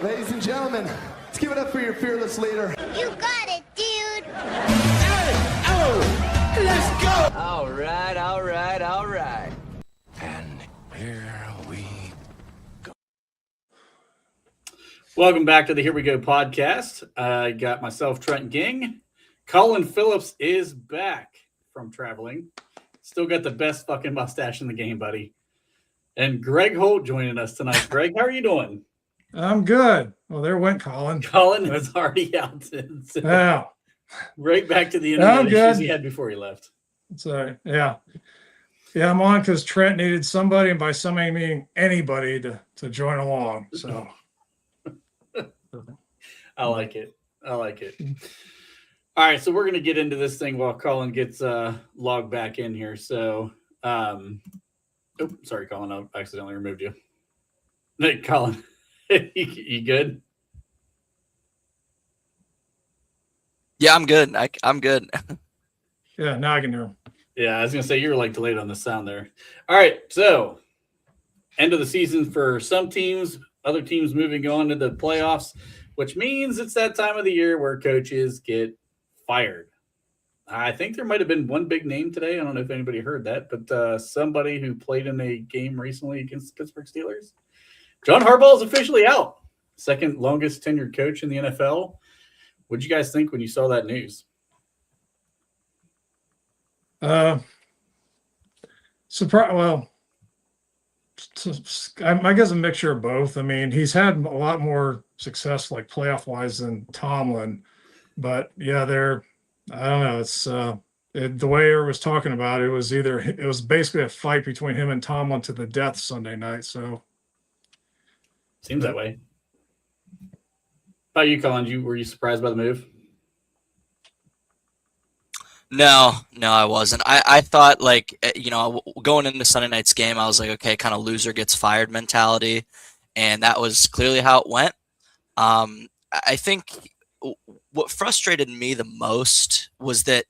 Ladies and gentlemen, let's give it up for your fearless leader. You got it, dude. Let's go. All right. And here we go. Welcome back to the Here We Go podcast. I got myself, Trent Ging. Colin Phillips is back from traveling. Still got the best fucking mustache in the game, buddy. And Greg Holt joining us tonight. Greg, how are you doing? I'm good. Well, there went Colin. Colin was already out. Yeah. Right back to the I'm internet issues good. he had before he left. So, yeah. Yeah, I'm on because Trent needed somebody, and by somebody meaning anybody to join along. So I like it. All right, so we're going to get into this thing while Colin gets logged back in here. So, sorry, Colin, I accidentally removed you. Hey, Colin, you good? Yeah, I'm good. I'm good. yeah, now I can hear him. Yeah, I was going to say you were like delayed on the sound there. All right, so end of the season for some teams, other teams moving on to the playoffs, which means it's that time of the year where coaches get fired. I think there might have been one big name today. I don't know if anybody heard that, but somebody who played in a game recently against the Pittsburgh Steelers. John Harbaugh is officially out. Second longest tenured coach in the NFL. What did you guys think when you saw that news? Surprise. Well, I guess a mixture of both. I mean, he's had a lot more success, like playoff wise, than Tomlin. But yeah, I don't know. It's the way Eric was talking about it was basically a fight between him and Tomlin to the death Sunday night. So seems that way. How about you, Colin? Were you surprised by the move? No, I wasn't. I thought, like, going into Sunday night's game, I was like, okay, kind of loser gets fired mentality. And that was clearly how it went. I think what frustrated me the most was that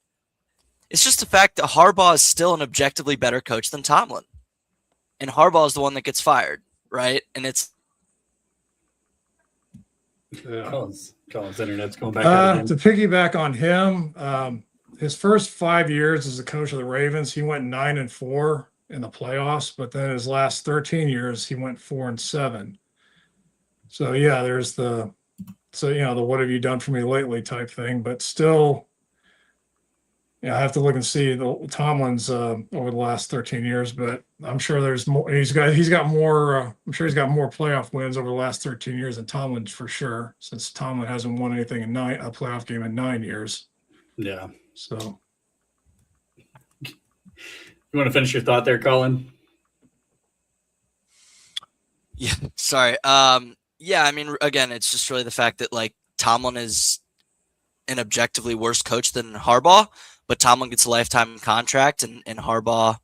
it's just the fact that Harbaugh is still an objectively better coach than Tomlin. And Harbaugh is the one that gets fired, right? And it's Colin's internet's going back out again. To piggyback on him, his first 5 years as a coach of the Ravens, he went 9-4 in the playoffs, but then his last 13 years, he went 4-7. So yeah, there's the what have you done for me lately type thing, but still, yeah, I have to look and see the Tomlin's over the last 13 years, but I'm sure there's more. He's got more. I'm sure he's got more playoff wins over the last 13 years than Tomlin for sure, since Tomlin hasn't won anything in a playoff game in 9 years. Yeah. So, you want to finish your thought there, Colin? Yeah, sorry. Yeah, I mean, again, it's just really the fact that, like, Tomlin is an objectively worse coach than Harbaugh, but Tomlin gets a lifetime contract and Harbaugh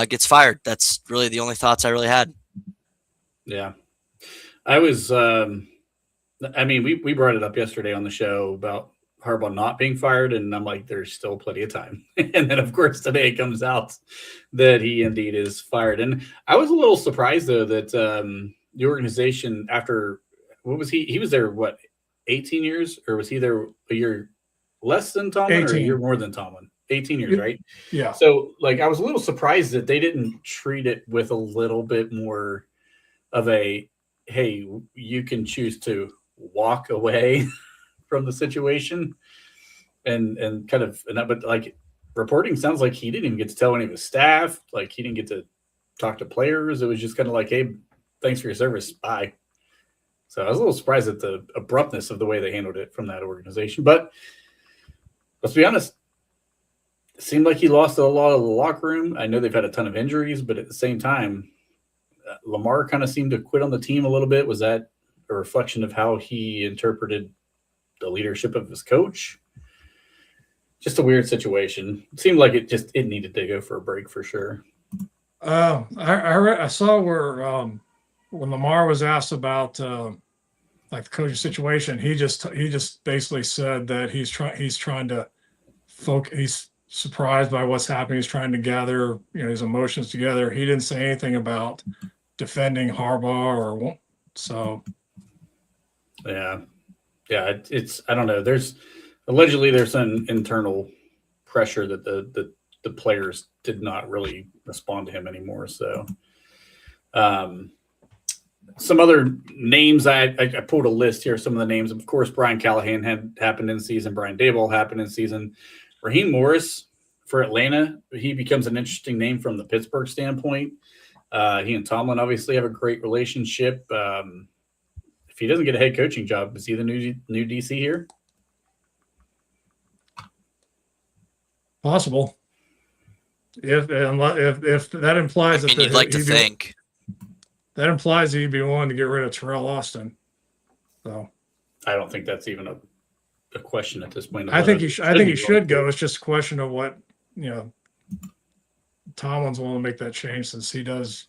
gets fired. That's really the only thoughts I really had. Yeah. I was, we brought it up yesterday on the show about Harbaugh not being fired, and I'm like, there's still plenty of time. And then, of course, today it comes out that he indeed is fired. And I was a little surprised, though, that the organization, after, what was he was there, 18 years? Or was he there a year less than Tomlin 18. or a year more than Tomlin? 18 years, right? Yeah. So, like, I was a little surprised that they didn't treat it with a little bit more of a, hey, you can choose to walk away from the situation and kind of, but like reporting sounds like he didn't even get to tell any of his staff, like he didn't get to talk to players. It was just kind of like, hey, thanks for your service, bye. So I was a little surprised at the abruptness of the way they handled it from that organization. But let's be honest, it seemed like he lost a lot of the locker room. I know they've had a ton of injuries, but at the same time, Lamar kind of seemed to quit on the team a little bit. Was that a reflection of how he interpreted the leadership of his coach? Just a weird situation. It seemed like it needed to go for a break for sure. I saw where when Lamar was asked about like the coaching situation, he just basically said that he's trying to focus. He's surprised by what's happening. He's trying to gather his emotions together. He didn't say anything about defending Harbaugh or so. Yeah. It's I don't know. There's allegedly some internal pressure that the players did not really respond to him anymore. So, some other names I pulled a list here. Some of the names, of course, Brian Callahan had happened in season. Brian Daboll happened in season. Raheem Morris for Atlanta, he becomes an interesting name from the Pittsburgh standpoint. He and Tomlin obviously have a great relationship. If he doesn't get a head coaching job, is he the new DC here? Possible. If that implies I that mean, you'd like to think. That implies that he'd be willing to get rid of Terrell Austin. So I don't think that's even a question at this point. I think he should go. It's just a question of what Tomlin's willing to make that change, since he does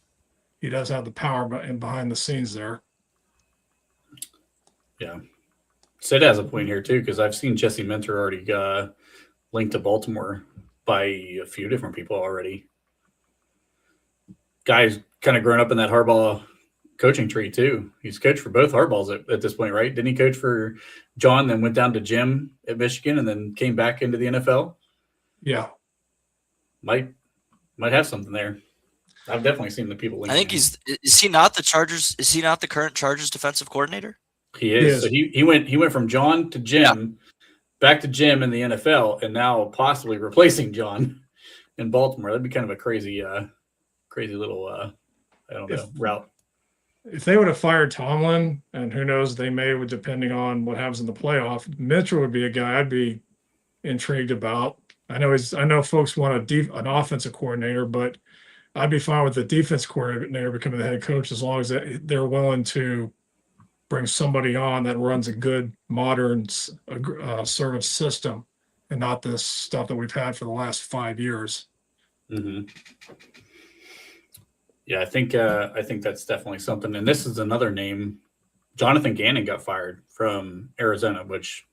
have the power behind the scenes there. Yeah, Sid has a point here too, because I've seen Jesse Minter already linked to Baltimore by a few different people already. Guy's kind of grown up in that Harbaugh coaching tree too. He's coached for both Harbaughs at this point, right? Didn't he coach for John, then went down to Jim at Michigan, and then came back into the NFL? Yeah, might have something there. I've definitely seen the people linking. I think is he not the Chargers? Is he not the current Chargers defensive coordinator? He is. So he went from John to Jim, back to Jim in the NFL, and now possibly replacing John in Baltimore. That'd be kind of a crazy little I don't know route. If they would have fired Tomlin, and who knows, they may, depending on what happens in the playoff, Mitchell would be a guy I'd be intrigued about. I know folks want an offensive coordinator, but I'd be fine with the defense coordinator becoming the head coach, as long as they're willing to bring somebody on that runs a good modern sort of system, and not this stuff that we've had for the last 5 years. Mm-hmm. Yeah, I think that's definitely something. And this is another name. Jonathan Gannon got fired from Arizona, which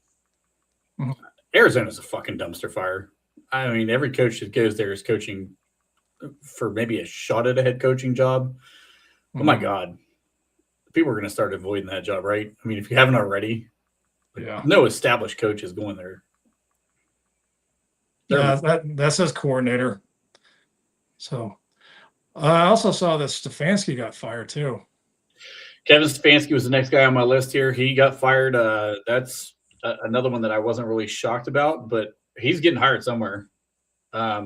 Arizona's a fucking dumpster fire. I mean, every coach that goes there is coaching for maybe a shot at a head coaching job. Oh my God. People are going to start avoiding that job, right? I mean, if you haven't already, no established coach is going there. That says coordinator. So I also saw that Stefanski got fired too. Kevin Stefanski was the next guy on my list here. He got fired. That's another one that I wasn't really shocked about, but he's getting hired somewhere. I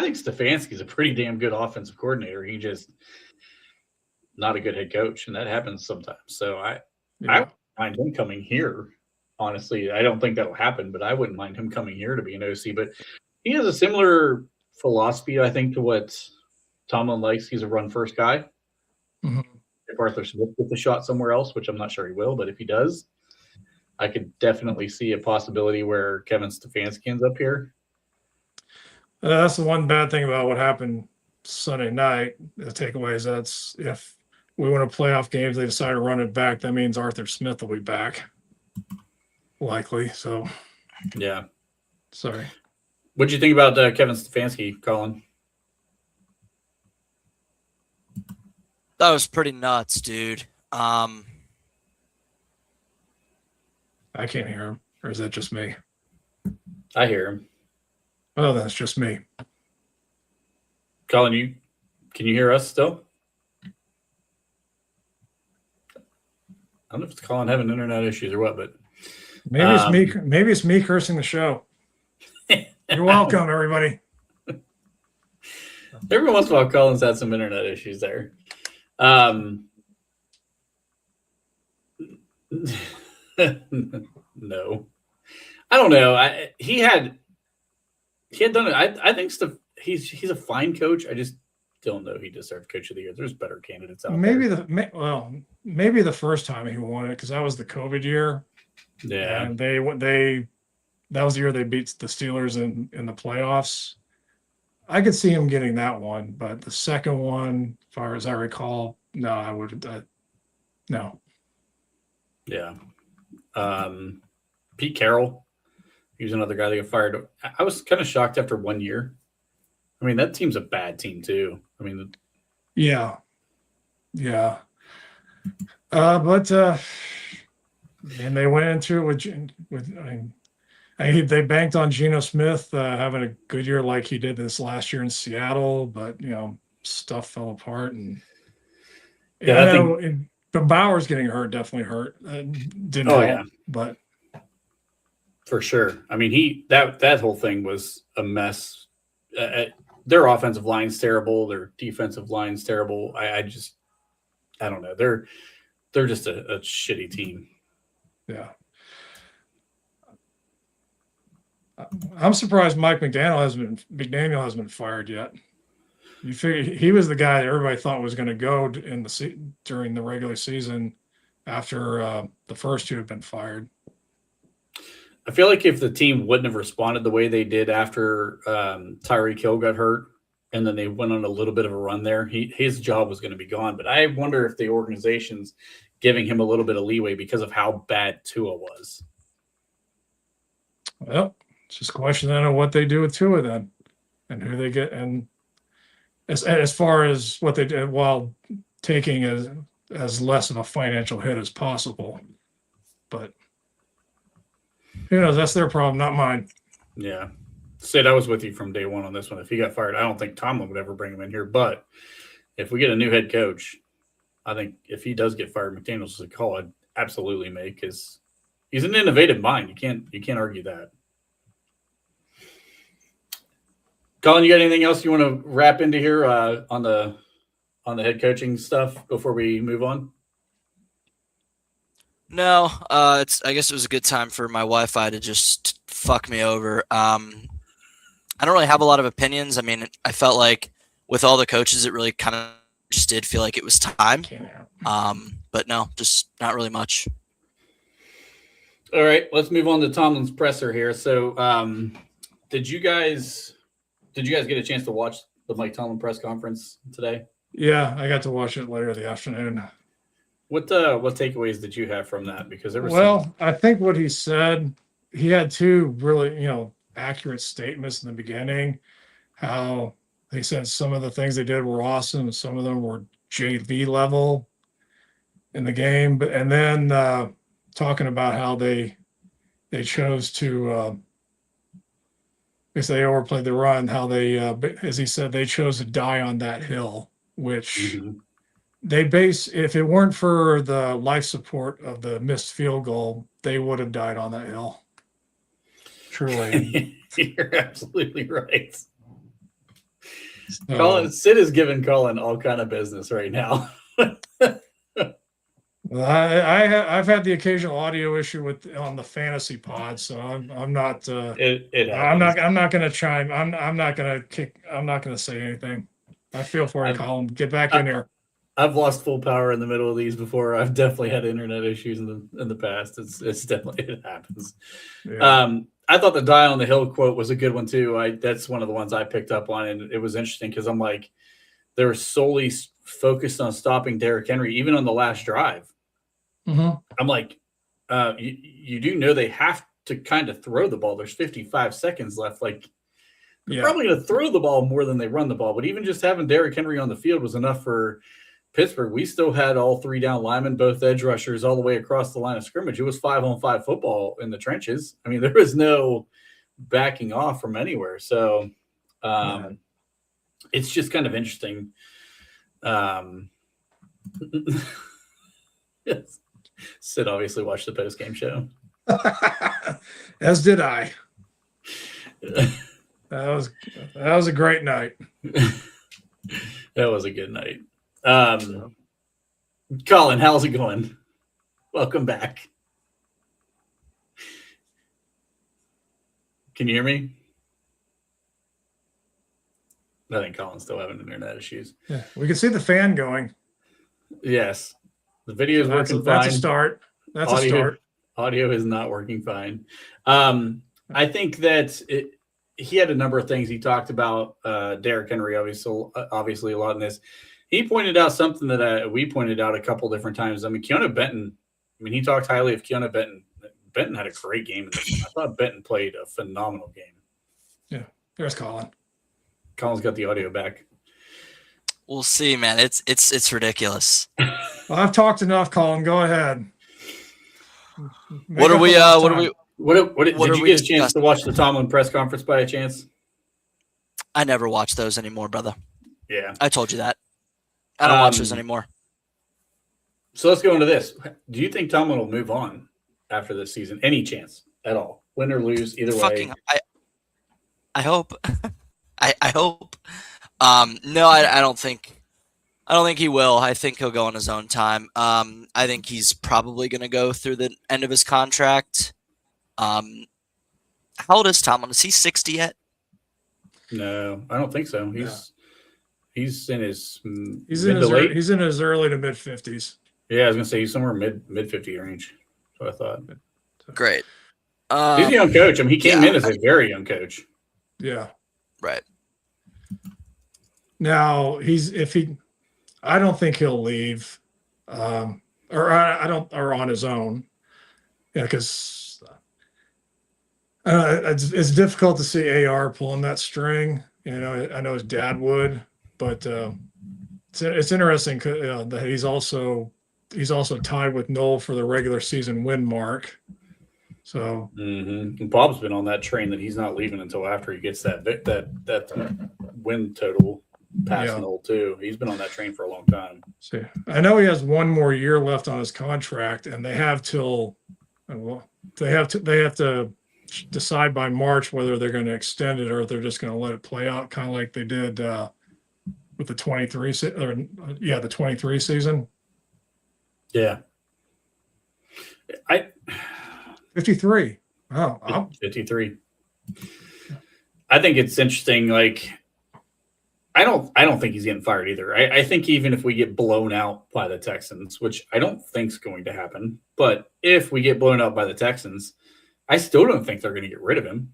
think Stefanski's a pretty damn good offensive coordinator. He just not a good head coach, and that happens sometimes. So I wouldn't mind him coming here. Honestly, I don't think that'll happen, but I wouldn't mind him coming here to be an OC. But he has a similar philosophy, I think, to what Tomlin likes. He's a run-first guy. Mm-hmm. If Arthur Smith gets a shot somewhere else, which I'm not sure he will, but if he does, I could definitely see a possibility where Kevin Stefanski ends up here. That's the one bad thing about what happened Sunday night. The takeaway is that's if we win a playoff games, they decide to run it back, that means Arthur Smith will be back. Likely. So, yeah. Sorry. What did you think about Kevin Stefanski, Colin? That was pretty nuts, dude. I can't hear him. Or is that just me? I hear him. Oh, that's just me. Colin, can you hear us still? I don't know if it's Colin having internet issues or what, but maybe it's me. Maybe it's me cursing the show. You're welcome, everybody. Every once in a while, Colin's had some internet issues there. No, I don't know. He had done it. I think he's a fine coach. I just don't know he deserved Coach of the Year. There's better candidates out there. Maybe the first time he won it, because that was the COVID year. Yeah, and that was the year they beat the Steelers in the playoffs. I could see him getting that one, but the second one, as far as I recall, no, I would. No. Yeah. Pete Carroll, he was another guy that got fired. I was kind of shocked after 1 year. I mean, that team's a bad team too. I mean, yeah. But And they went into it they banked on Geno Smith having a good year like he did this last year in Seattle, but stuff fell apart. And Yeah, I think. But Bauer's getting hurt, definitely hurt. Didn't Oh help, yeah, but for sure. I mean, that whole thing was a mess. Their offensive line's terrible. Their defensive line's terrible. I don't know. They're just a shitty team. yeah. I'm surprised Mike McDaniel hasn't been fired yet. You figure he was the guy that everybody thought was going to go during the regular season after the first two had been fired. I feel like if the team wouldn't have responded the way they did after Tyreek Hill got hurt, and then they went on a little bit of a run there, his job was going to be gone. But I wonder if the organization's giving him a little bit of leeway because of how bad Tua was. Well, it's just a question then of what they do with Tua then, and who they get, and as far as what they did while taking as less of a financial hit as possible. But who knows? That's their problem, not mine. Yeah. Sid, I was with you from day one on this one. If he got fired, I don't think Tomlin would ever bring him in here. But if we get a new head coach, I think if he does get fired, McDaniel's a call I'd absolutely make, because he's an innovative mind. You can't argue that. Colin, you got anything else you want to wrap into here on the head coaching stuff before we move on? No, I guess it was a good time for my Wi-Fi to just fuck me over. I don't really have a lot of opinions. I mean, I felt like with all the coaches, it really kind of just did feel like it was time. But no, just not really much. All right, let's move on to Tomlin's presser here. So, did you guys get a chance to watch the Mike Tomlin press conference today? Yeah, I got to watch it later in the afternoon. What takeaways did you have from that? Because there was I think what he said, he had two really accurate statements in the beginning. How they said some of the things they did were awesome, and some of them were JV level in the game. But and then talking about how they chose to. Because they overplayed the run, how they, as he said, they chose to die on that hill, which they if it weren't for the life support of the missed field goal, they would have died on that hill. Truly. You're absolutely right. So, Colin, Sid is giving Colin all kind of business right now. well, I've had the occasional audio issue on the fantasy pod, so I'm not. I'm not going to chime. I'm not going to say anything. I feel for you, Colin. Get back in here. I've lost full power in the middle of these before. I've definitely had internet issues in the past. It's definitely, it happens. Yeah. I thought the die on the hill quote was a good one too. That's one of the ones I picked up on, and it was interesting because I'm like, they were solely focused on stopping Derrick Henry, even on the last drive. Mm-hmm. I'm like, you do know they have to kind of throw the ball. There's 55 seconds left. Like, they're probably going to throw the ball more than they run the ball. But even just having Derrick Henry on the field was enough for Pittsburgh. We still had all three down linemen, both edge rushers, all the way across the line of scrimmage. It was 5-on-5 football in the trenches. I mean, there was no backing off from anywhere. So it's just kind of interesting. Yes. Sid obviously watched the post-game show. As did I. That was a great night. That was a good night. Colin, how's it going? Welcome back. Can you hear me? I think Colin's still having internet issues. Yeah, we can see the fan going. Yes. The video is working fine. That's a start. That's a start. Audio is not working fine. I think that he had a number of things he talked about. Derrick Henry, obviously a lot in this. He pointed out something that we pointed out a couple different times. I mean, Keanu Benton. I mean, he talked highly of Keanu Benton. Benton had a great game in this one. I thought Benton played a phenomenal game. Yeah, there's Colin. Colin's got the audio back. We'll see, man. It's ridiculous. Well, I've talked enough, Colin. Go ahead. Make What are up we? for lost What are time. we? What What did are you we get a chance to discussing? watch the Tomlin press conference by a chance? I never watch those anymore, brother. Yeah. I told you that. I don't watch those Um, anymore. So let's go into this. Do you think Tomlin will move on after this season? Any chance at all? Win or lose, either way. Fucking, I hope. I hope. No, I don't think. I don't think he will. I think he'll go on his own time. I think he's probably going to go through the end of his contract. How old is Tomlin? Is he 60 yet? No, I don't think so. No. He's in his He's mid in to his late. he's in his early to mid 50s. Yeah, I was gonna say he's somewhere mid 50 range. That's what I thought. Great. He's a young coach. I mean, he came yeah. in as a very young coach. Yeah. Right. Now I don't think he'll leave, or on his own. Yeah, because it's difficult to see AR pulling that string. You know, I know his dad would, but it's interesting that he's also tied with Noel for the regular season win mark. So And Bob's been on that train that he's not leaving until after he gets that win total past Yeah. Noel too. He's been on that train for a long time. see, I know he has one more year left on his contract, and they have till they have to decide by March whether they're going to extend it or if they're just going to let it play out, kind of like they did with the 23 the 23 season. Yeah. 53. Oh, 53. I think it's interesting. Like, I don't think he's getting fired either. I think even if we get blown out by the Texans, which I don't think is going to happen, but if we get blown out by the Texans, I still don't think they're going to get rid of him.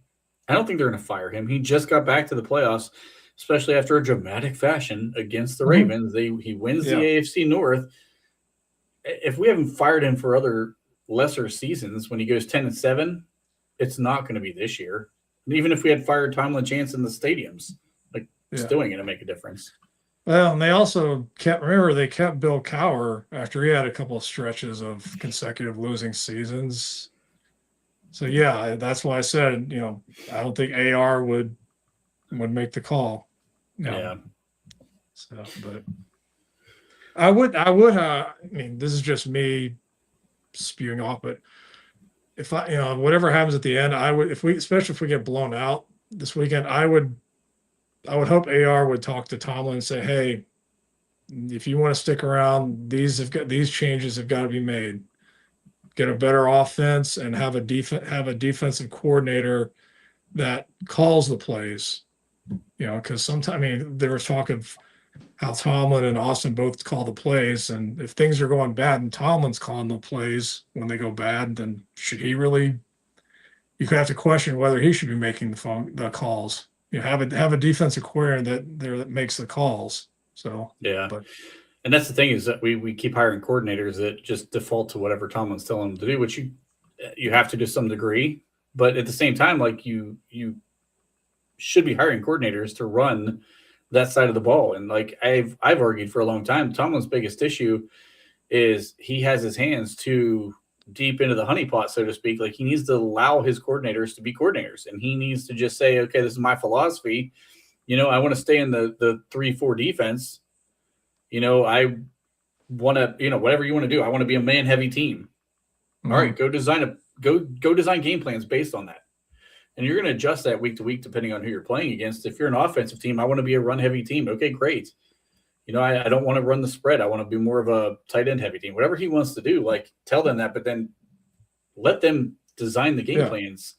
I don't think they're going to fire him. He just got back to the playoffs, especially after a dramatic fashion against the Ravens. He wins the AFC North. If we haven't fired him for other lesser seasons when he goes 10-7, it's not going to be this year. And even if we had fired Tomlin Chance in the stadiums, still ain't going to make a difference. Well, and they also kept Bill Cowher after he had a couple of stretches of consecutive losing seasons. So yeah, that's why I said, I don't think AR would make the call. Yeah. So, but I would. I mean, this is just me spewing off, but if whatever happens at the end, I would, especially if we get blown out this weekend, I would hope AR would talk to Tomlin and say, hey, if you want to stick around, these changes have got to be made. Get a better offense and have a defensive coordinator that calls the plays. Because sometimes, there was talk of how Tomlin and Austin both call the plays, and if things are going bad and Tomlin's calling the plays when they go bad, then should he really? You could have to question whether he should be making the calls. Have a defensive coordinator that makes the calls. So yeah, and that's the thing is that we keep hiring coordinators that just default to whatever Tomlin's telling them to do, which you have to some degree. But at the same time, like you should be hiring coordinators to run that side of the ball. And like I've argued for a long time, Tomlin's biggest issue is he has his hands too deep into the honeypot, so to speak. Like he needs to allow his coordinators to be coordinators, and he needs to just say, okay, this is my philosophy. I want to stay in the 3-4 defense. I want to, whatever you want to do. I want to be a man heavy team. Mm-hmm. All right, go design game plans based on that. And you're going to adjust that week to week depending on who you're playing against. If you're an offensive team, I want to be a run heavy team. Okay, great. I don't want to run the spread. I want to be more of a tight end heavy team. Whatever he wants to do, like tell them that, but then let them design the game plans.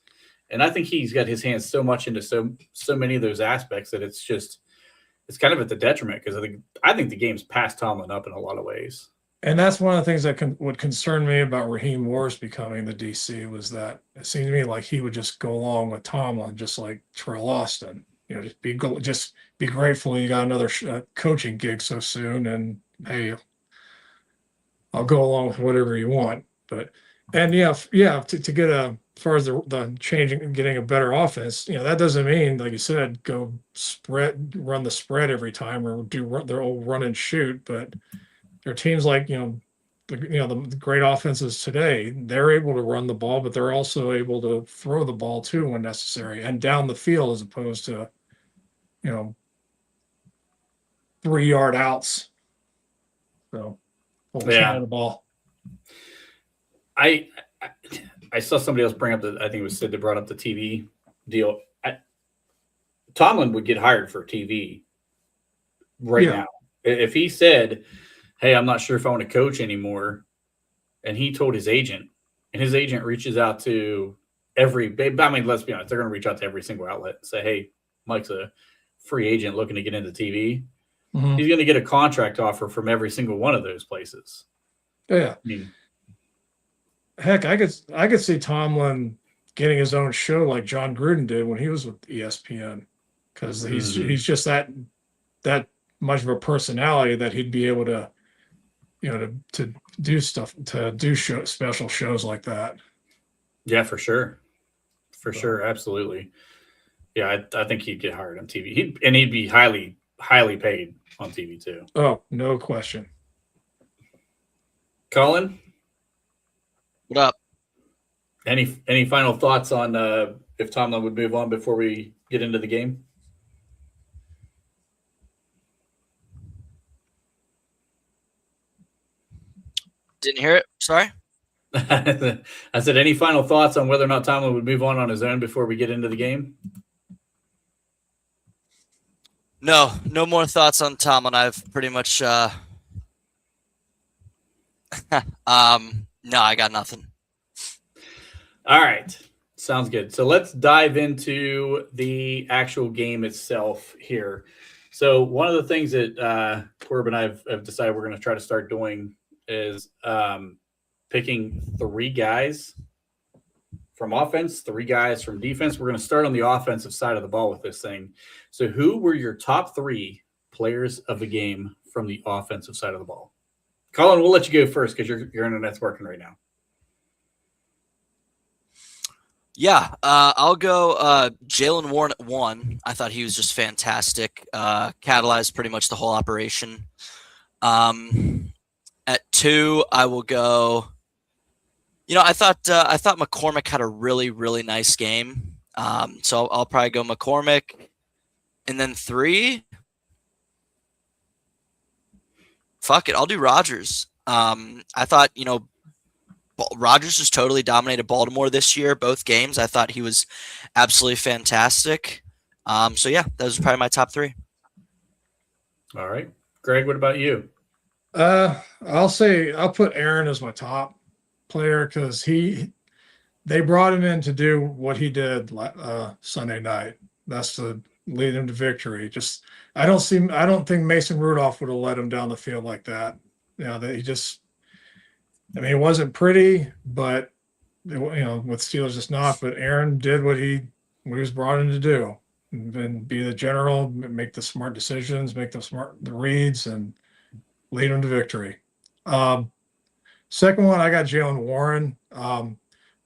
And I think he's got his hands so much into so many of those aspects that it's kind of at the detriment, because I think the game's passed Tomlin up in a lot of ways. And that's one of the things that would concern me about Raheem Morris becoming the DC, was that it seemed to me like he would just go along with Tomlin, just like Terrell Austin. Just be grateful you got another coaching gig so soon, and hey, I'll go along with whatever you want. But to get as far as the changing and getting a better offense, that doesn't mean, like you said, go run the spread every time or do their old run and shoot. But there are teams like the great offenses today, they're able to run the ball, but they're also able to throw the ball too when necessary and down the field as opposed to, 3-yard outs. So, Yeah. the ball. I saw somebody else bring up I think it was Sid that brought up the TV deal. Tomlin would get hired for TV right now. If he said, hey, I'm not sure if I want to coach anymore, and he told his agent, and his agent reaches out to let's be honest, they're going to reach out to every single outlet and say, hey, Mike's a free agent looking to get into TV. Mhm. He's going to get a contract offer from every single one of those places. Yeah. I mean, Heck, I could see Tomlin getting his own show like John Gruden did when he was with ESPN, because he's just that much of a personality that he'd be able to, to do stuff, to do special shows like that. yeah, for sure. For sure. Absolutely. Yeah. I think he'd get hired on TV. He'd be highly, highly paid on TV too. Oh, no question. Colin, What up? any final thoughts on if Tomlin would move on before we get into the game? Didn't hear it. Sorry. I said, any final thoughts on whether or not Tomlin would move on his own before we get into the game? No more thoughts on Tomlin. I've pretty much. No, I got nothing. All right. Sounds good. So let's dive into the actual game itself here. So one of the things that Corb and I have decided we're going to try to start doing is picking 3 guys from offense, 3 guys from defense. We're going to start on the offensive side of the ball with this thing. So who were your top 3 players of the game from the offensive side of the ball? Colin, we'll let you go first because your internet's working right now. Yeah, I'll go Jalen Warren at 1. I thought he was just fantastic. Catalyzed pretty much the whole operation. At 2, I will go. I thought McCormick had a really, really nice game. So I'll probably go McCormick. And then 3, fuck it, I'll do Rodgers. I thought, Rodgers just totally dominated Baltimore this year, both games. I thought he was absolutely fantastic. So yeah, those are probably my top 3. All right. Greg, what about you? I'll put Aaron as my top player because they brought him in to do what he did Sunday night. That's to lead him to victory. I don't think Mason Rudolph would have let him down the field like that. It wasn't pretty, but with Steelers it's not. But Aaron did what he was brought in to do, and be the general, make the smart decisions, make the reads, and lead them to victory. Second one, I got Jalen Warren.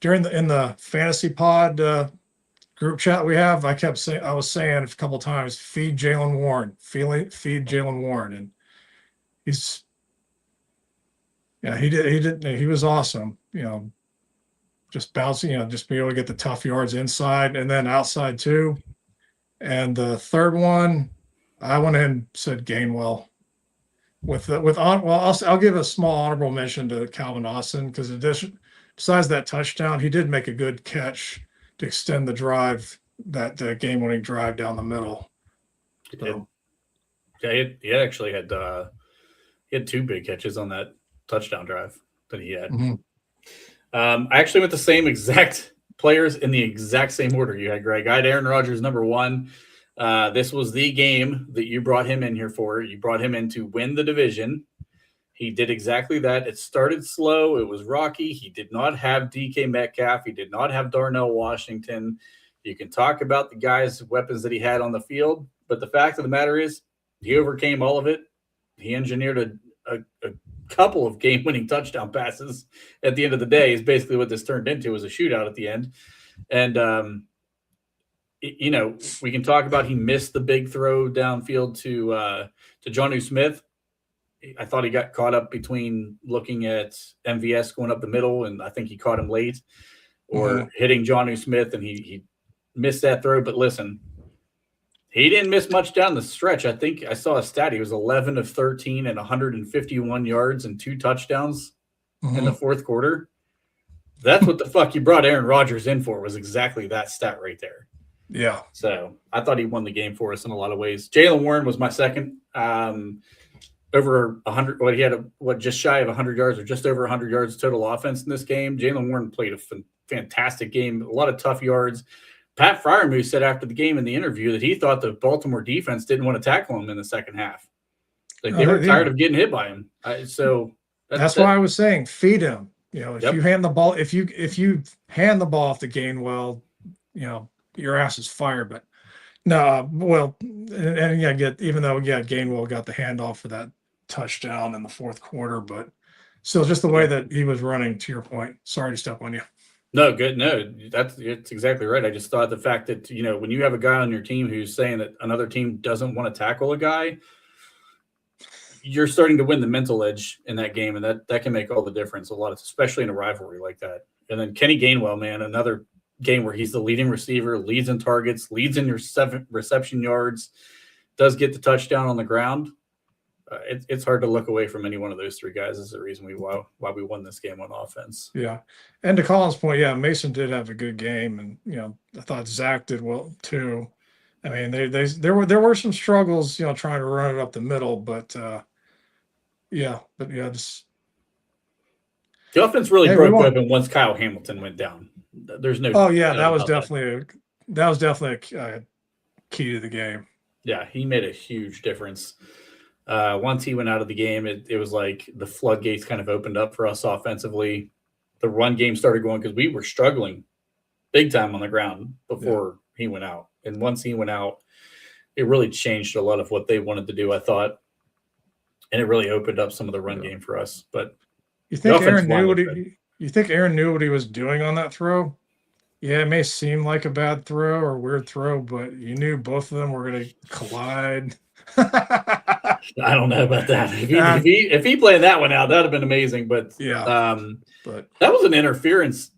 In the fantasy pod group chat we have, I was saying a couple of times, feed Jalen Warren, feed Jalen Warren, and he was awesome. Just bouncing, just be able to get the tough yards inside and then outside too. And the third one, I went ahead and said Gainwell. I'll give a small honorable mention to Calvin Austin because besides that touchdown, he did make a good catch to extend the drive, that game-winning drive down the middle. So. Yeah, he actually had 2 big catches on that touchdown drive that he had. Mm-hmm. I actually went the same exact players in the exact same order you had, Greg. I had Aaron Rodgers number 1. This was the game that you brought him in here for. You brought him in to win the division. He did exactly that. It started slow. It was rocky. He did not have DK Metcalf. He did not have Darnell Washington. You can talk about the guys' weapons that he had on the field, but the fact of the matter is he overcame all of it. He engineered a couple of game-winning touchdown passes at the end of the day is basically what this turned into, was a shootout at the end. And, we can talk about he missed the big throw downfield to Jonnu Smith. I thought he got caught up between looking at MVS going up the middle, and I think he caught him late, or hitting Jonnu Smith, and he missed that throw. But listen, he didn't miss much down the stretch. I think I saw a stat. He was 11 of 13 and 151 yards and 2 touchdowns in the fourth quarter. That's what the fuck you brought Aaron Rodgers in for, was exactly that stat right there. Yeah. So I thought he won the game for us in a lot of ways. Jaylen Warren was my second. Over 100, he had just shy of 100 yards, or just over 100 yards total offense in this game. Jaylen Warren played a fantastic game, a lot of tough yards. Pat Freiermuth said after the game in the interview that he thought the Baltimore defense didn't want to tackle him in the second half. Like they were tired of getting hit by him. So that's why I was saying feed him. You know, if you hand the ball, if you hand the ball off to Gainwell, you know, your ass is fired. But no, well, and even though Gainwell got the handoff for that touchdown in the fourth quarter, but still just the way that he was running, to your point. Sorry to step on you. No, good. No, it's exactly right. I just thought the fact that, you know, when you have a guy on your team who's saying that another team doesn't want to tackle a guy, you're starting to win the mental edge in that game, and that can make all the difference a lot, especially in a rivalry like that. And then Kenny Gainwell, man, another game where he's the leading receiver, leads in targets, leads in your 7 reception yards, does get the touchdown on the ground. It's hard to look away from any one of those 3 guys as the reason why we won this game on offense. Yeah. And to Colin's point, Mason did have a good game, and, you know, I thought Zach did well too. I mean, there were some struggles, you know, trying to run it up the middle, but just the offense really broke open once Kyle Hamilton went down. There's no. Oh yeah, that was definitely a key to the game. Yeah, he made a huge difference. Once he went out of the game, it was like the floodgates kind of opened up for us offensively. The run game started going because we were struggling big time on the ground before he went out. And once he went out, it really changed a lot of what they wanted to do, I thought. And it really opened up some of the run game for us. But you think Aaron knew what he was doing on that throw? Yeah, it may seem like a bad throw or weird throw, but you knew both of them were going to collide. I don't know about that. If he played that one out, that'd have been amazing. But but that was an interference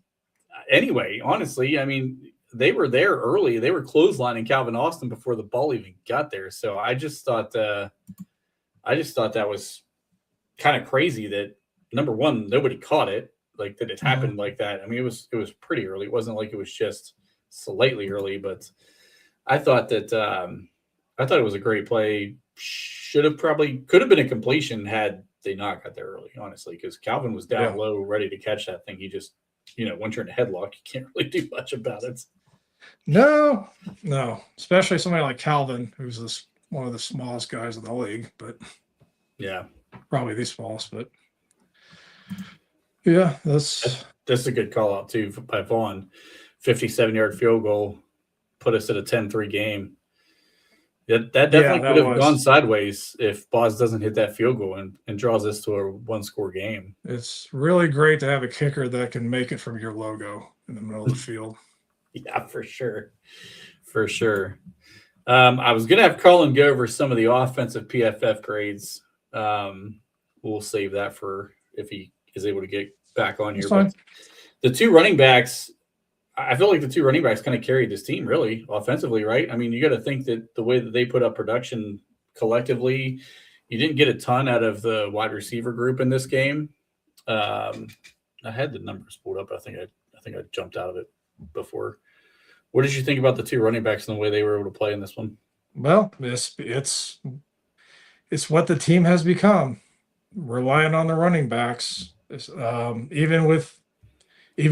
anyway. Honestly, I mean, they were there early. They were clotheslining Calvin Austin before the ball even got there. So I just thought that was kind of crazy that, number one, nobody caught it, like that it happened like that. I mean, it was pretty early. It wasn't like it was just slightly early, but I thought that it was a great play. Could have been a completion had they not got there early, honestly, because Calvin was down low, ready to catch that thing. He just, you know, once you're in a headlock, you can't really do much about it. No, especially somebody like Calvin, who's one of the smallest guys in the league, but probably the smallest. But that's a good call out too by Vaughn. 57-yard field goal put us at a 10-3 game. That definitely could have gone sideways if Boz doesn't hit that field goal and draws us to a 1-score game. It's really great to have a kicker that can make it from your logo in the middle of the field. Yeah, for sure. For sure. I was going to have Colin go over some of the offensive PFF grades. We'll save that for if he is able to get back on here. But the 2 running backs, I feel like the 2 running backs kind of carried this team really offensively, right? I mean, you got to think that the way that they put up production collectively, you didn't get a ton out of the wide receiver group in this game. I had the numbers pulled up. I think I jumped out of it before. What did you think about the 2 running backs and the way they were able to play in this one? Well, it's what the team has become, relying on the running backs. Even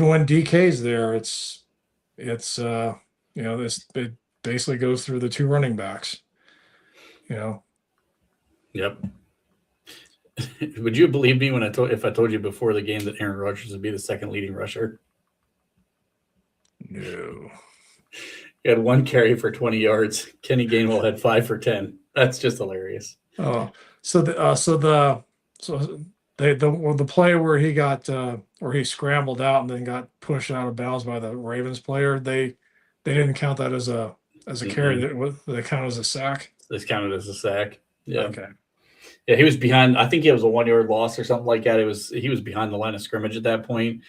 when DK's there, it basically goes through the 2 running backs. You know. Yep. Would you believe me if I told you before the game that Aaron Rodgers would be the second leading rusher? No. He had 1 carry for 20 yards. Kenny Gainwell had 5 for 10. That's just hilarious. Oh, the play where he got where he scrambled out and then got pushed out of bounds by the Ravens player, they didn't count that as a carry. They count as a sack. This counted as a sack. Yeah. Okay. Yeah, he was behind. I think it was a 1 yard loss or something like that. He was behind the line of scrimmage at that point,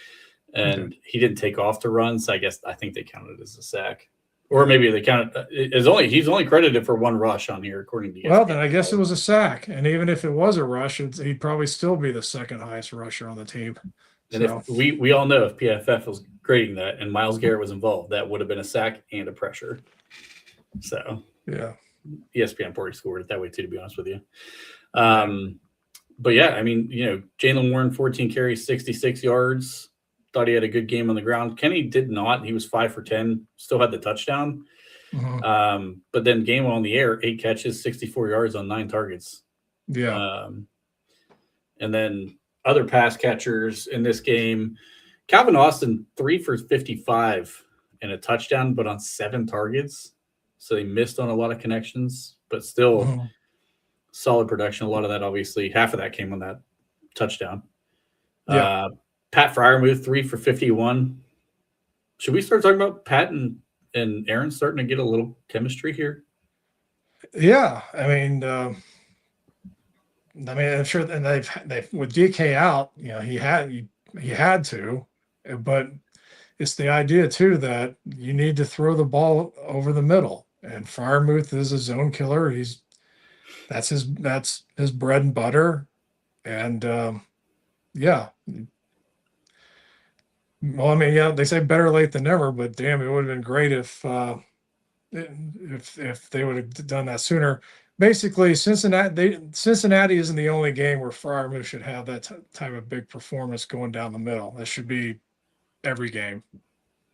and he didn't take off to run. So I think they counted it as a sack, or maybe they counted. He's only credited for 1 rush on here, according to ESPN. Well, then I guess it was a sack, and even if it was a rush, he'd probably still be the second highest rusher on the team. And if we all know if PFF was grading that and Myles Garrett was involved, that would have been a sack and a pressure. So yeah, ESPN probably scored it that way too, to be honest with you. But yeah, I mean, Jalen Warren, 14 carries, 66 yards. Thought he had a good game on the ground. Kenny did not. He was 5 for 10, still had the touchdown. But then game on the air, 8 catches, 64 yards on 9 targets. Yeah. And then other pass catchers in this game, Calvin Austin, 3 for 55 and a touchdown, but on 7 targets. So they missed on a lot of connections, but still solid production. A lot of that, obviously, half of that came on that touchdown. Yeah. Pat Freiermuth, 3 for 51. Should we start talking about Pat and Aaron starting to get a little chemistry here? Yeah. I mean, I'm sure, and they've with DK out, he had to, but it's the idea too that you need to throw the ball over the middle, and Freiermuth is a zone killer. That's his bread and butter, and yeah. Well, I mean, yeah, they say better late than never, but damn, it would have been great if they would have done that sooner. Basically, Cincinnati isn't the only game where Freiermuth should have that type of big performance going down the middle. That should be every game.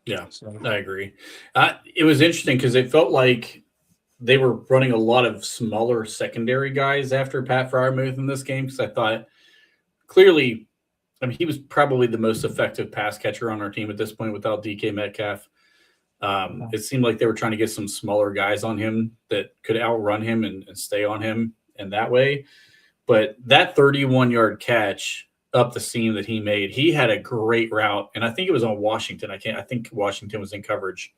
Yeah, so. I agree. It was interesting because it felt like they were running a lot of smaller secondary guys after Pat Freiermuth in this game, because I thought clearly, I mean, he was probably the most effective pass catcher on our team at this point without DK Metcalf. It seemed like they were trying to get some smaller guys on him that could outrun him and stay on him in that way. But that 31-yard catch up the seam that he made, he had a great route. And I think it was on Washington. I think Washington was in coverage.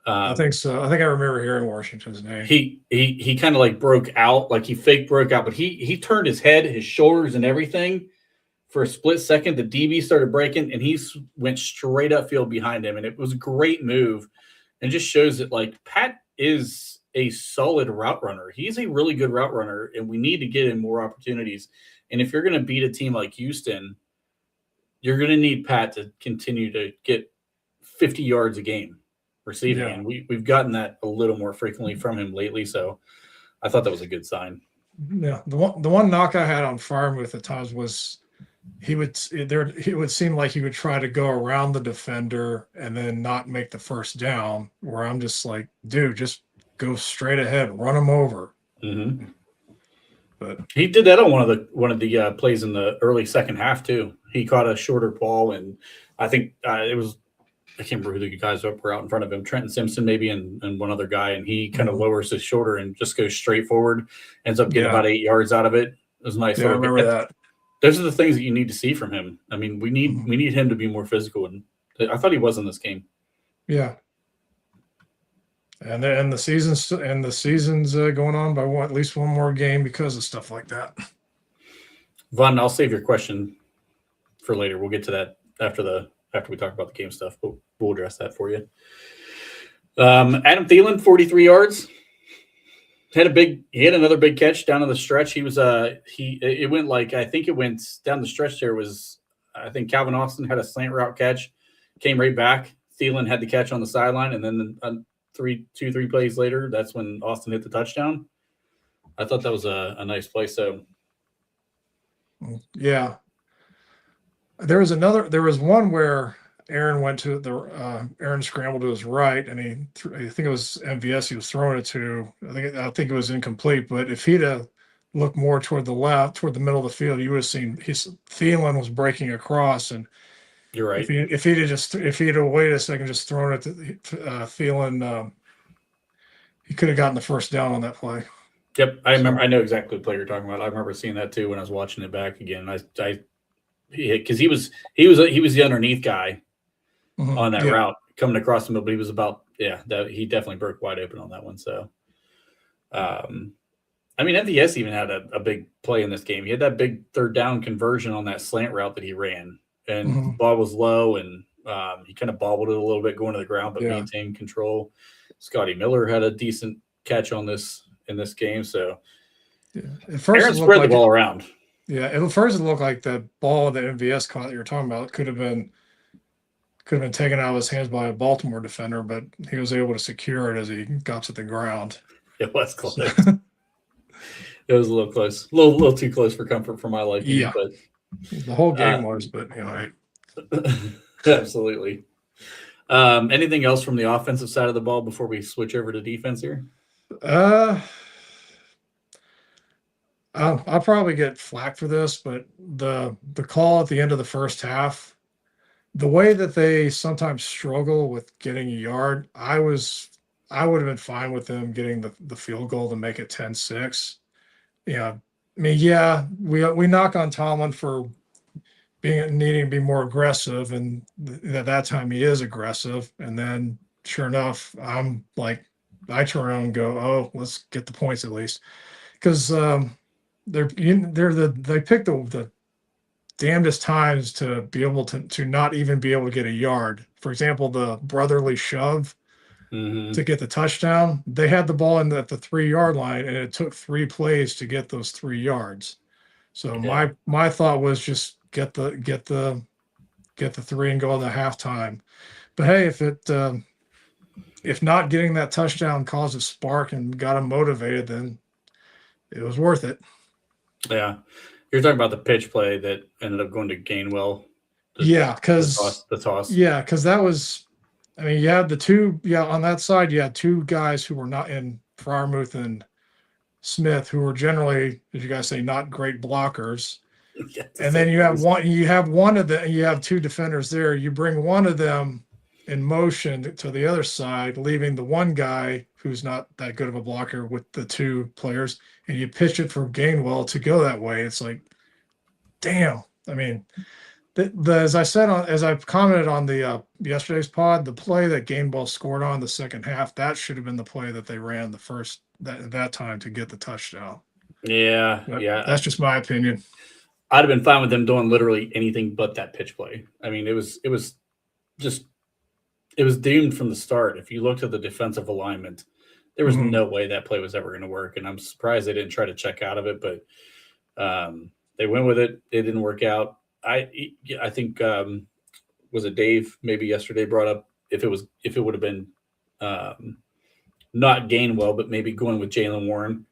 I think so. I think I remember hearing Washington's name. He kind of like broke out, like he fake broke out, but he turned his head, his shoulders and everything for a split second. The DB started breaking and he went straight upfield behind him. And it was a great move. And just shows that like Pat is a solid route runner. He's a really good route runner, and we need to get him more opportunities. And if you're going to beat a team like Houston, you're going to need Pat to continue to get 50 yards a game receiving. Yeah. And we've gotten that a little more frequently from him lately. So I thought that was a good sign. Yeah. The one knock I had on Freiermuth at times was he would seem like he would try to go around the defender and then not make the first down, where I'm just like, dude, just go straight ahead, run him over. Mm-hmm. But he did that on one of the plays in the early second half too. He caught a shorter ball, and I think it was, I can't remember who the guys were out in front of him, Trenton Simpson maybe, and one other guy, and he kind of lowers his shoulder and just goes straight forward, ends up getting about 8 yards out of it. It was nice. Yeah, I remember that. Those are the things that you need to see from him. I mean, we need him to be more physical, and I thought he was in this game. Yeah. And the season's going on by at least one more game because of stuff like that. Vaughn, I'll save your question for later. We'll get to that after we talk about the game stuff, but we'll address that for you. Adam Thielen, 43 yards. He had another big catch down in the stretch. He was it went like, I think it went down the stretch there was, I think Calvin Austin had a slant route catch, came right back. Thielen had the catch on the sideline, and then three plays later, that's when Austin hit the touchdown. I thought that was a nice play. So yeah. There was one where Aaron went to Aaron scrambled to his right, and I think it was MVS he was throwing it to. I think it was incomplete, but if he'd have looked more toward the left, toward the middle of the field, you would have seen Thielen was breaking across, and you're right. If he'd have waited a second, just thrown it to Thielen, he could have gotten the first down on that play. Yep, I remember. I know exactly what play you're talking about. I remember seeing that too when I was watching it back again. Because he was the underneath guy on that route coming across the middle, but he was he definitely broke wide open on that one. So, I I mean, MVS even had a big play in this game. He had that big third down conversion on that slant route that he ran, and the ball was low, and he kind of bobbled it a little bit going to the ground, but maintained control. Scotty Miller had a decent catch on this in this game. So At first Aaron spread the ball around. Yeah, at first it looked like the ball that MVS caught that you were talking about could have been taken out of his hands by a Baltimore defender, but he was able to secure it as he got to the ground. It was close. It was a little close, a little too close for comfort for my liking. Yeah, but the whole game was, but absolutely. Anything else from the offensive side of the ball before we switch over to defense here? I'll probably get flack for this, but the call at the end of the first half, the way that they sometimes struggle with getting a yard, I would have been fine with them getting the field goal to make it 10-6. Yeah. I mean, we knock on Tomlin for needing to be more aggressive, and at that time he is aggressive. And then sure enough, I'm like, I turn around and go, oh, let's get the points at least. Because they pick the damnedest times to be able to not even be able to get a yard. For example, the brotherly shove to get the touchdown. They had the ball at the 3-yard line, and it took 3 plays to get those 3 yards. So my thought was just get the 3 and go on the halftime. But hey, if not getting that touchdown caused a spark and got them motivated, then it was worth it. Yeah. You're talking about the pitch play that ended up going to Gainwell. Because the toss. Yeah, because that was, I mean, you had the two, on that side, you had 2 guys who were not in Fryermuth and Smith, who were generally, as you guys say, not great blockers. And then you have one of the, you have 2 defenders there. You bring one of them in motion to the other side, leaving the one guy who's not that good of a blocker with the 2 players, and you pitch it for Gainwell to go that way. It's like, damn. I mean, as I commented on the yesterday's pod, the play that Gainwell scored on the second half, that should have been the play that they ran that time to get the touchdown. Yeah, That's just my opinion. I'd have been fine with them doing literally anything but that pitch play. I mean, it was doomed from the start. If you looked at the defensive alignment, there was no way that play was ever going to work. And I'm surprised they didn't try to check out of it, but they went with it. It didn't work out. I think was it Dave maybe yesterday brought up if it would have been not Gainwell, but maybe going with Jalen Warren,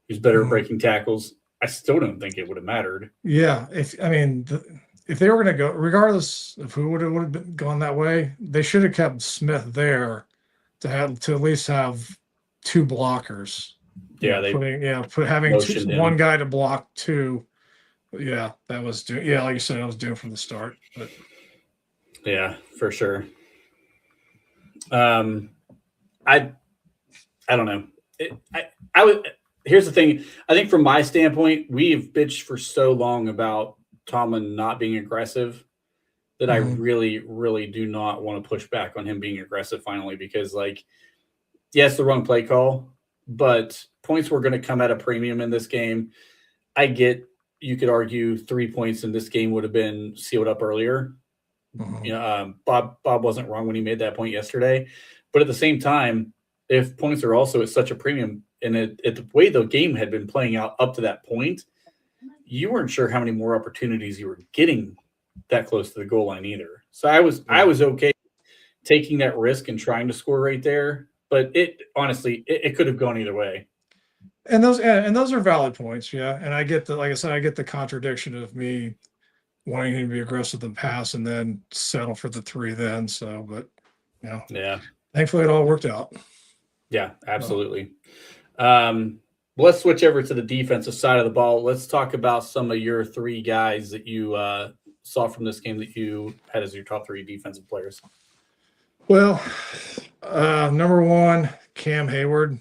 who's better at breaking tackles. I still don't think it would have mattered. Yeah, if they were going to go, regardless of who would have been gone that way, they should have kept Smith there to at least have 2 blockers. Yeah, having one guy to block 2. Yeah, that was like you said, I was doomed from the start. But yeah, for sure. I don't know. Here's the thing. I think from my standpoint, we've bitched for so long about Tomlin not being aggressive that I really, really do not want to push back on him being aggressive finally, because yes, the wrong play call, but points were going to come at a premium in this game. I get, you could argue 3 points in this game would have been sealed up earlier. Bob wasn't wrong when he made that point yesterday, but at the same time, if points are also at such a premium, and the way the game had been playing out up to that point, you weren't sure how many more opportunities you were getting that close to the goal line either. So I was okay taking that risk and trying to score right there, but it could have gone either way. And those are valid points, yeah. And I get like I said, I get the contradiction of me wanting him to be aggressive and pass, and then settle for the 3 then. So, but yeah. Thankfully, it all worked out. Yeah, absolutely. Let's switch over to the defensive side of the ball. Let's talk about some of your 3 guys that you saw from this game that you had as your top 3 defensive players. Well, number 1, Cam Hayward.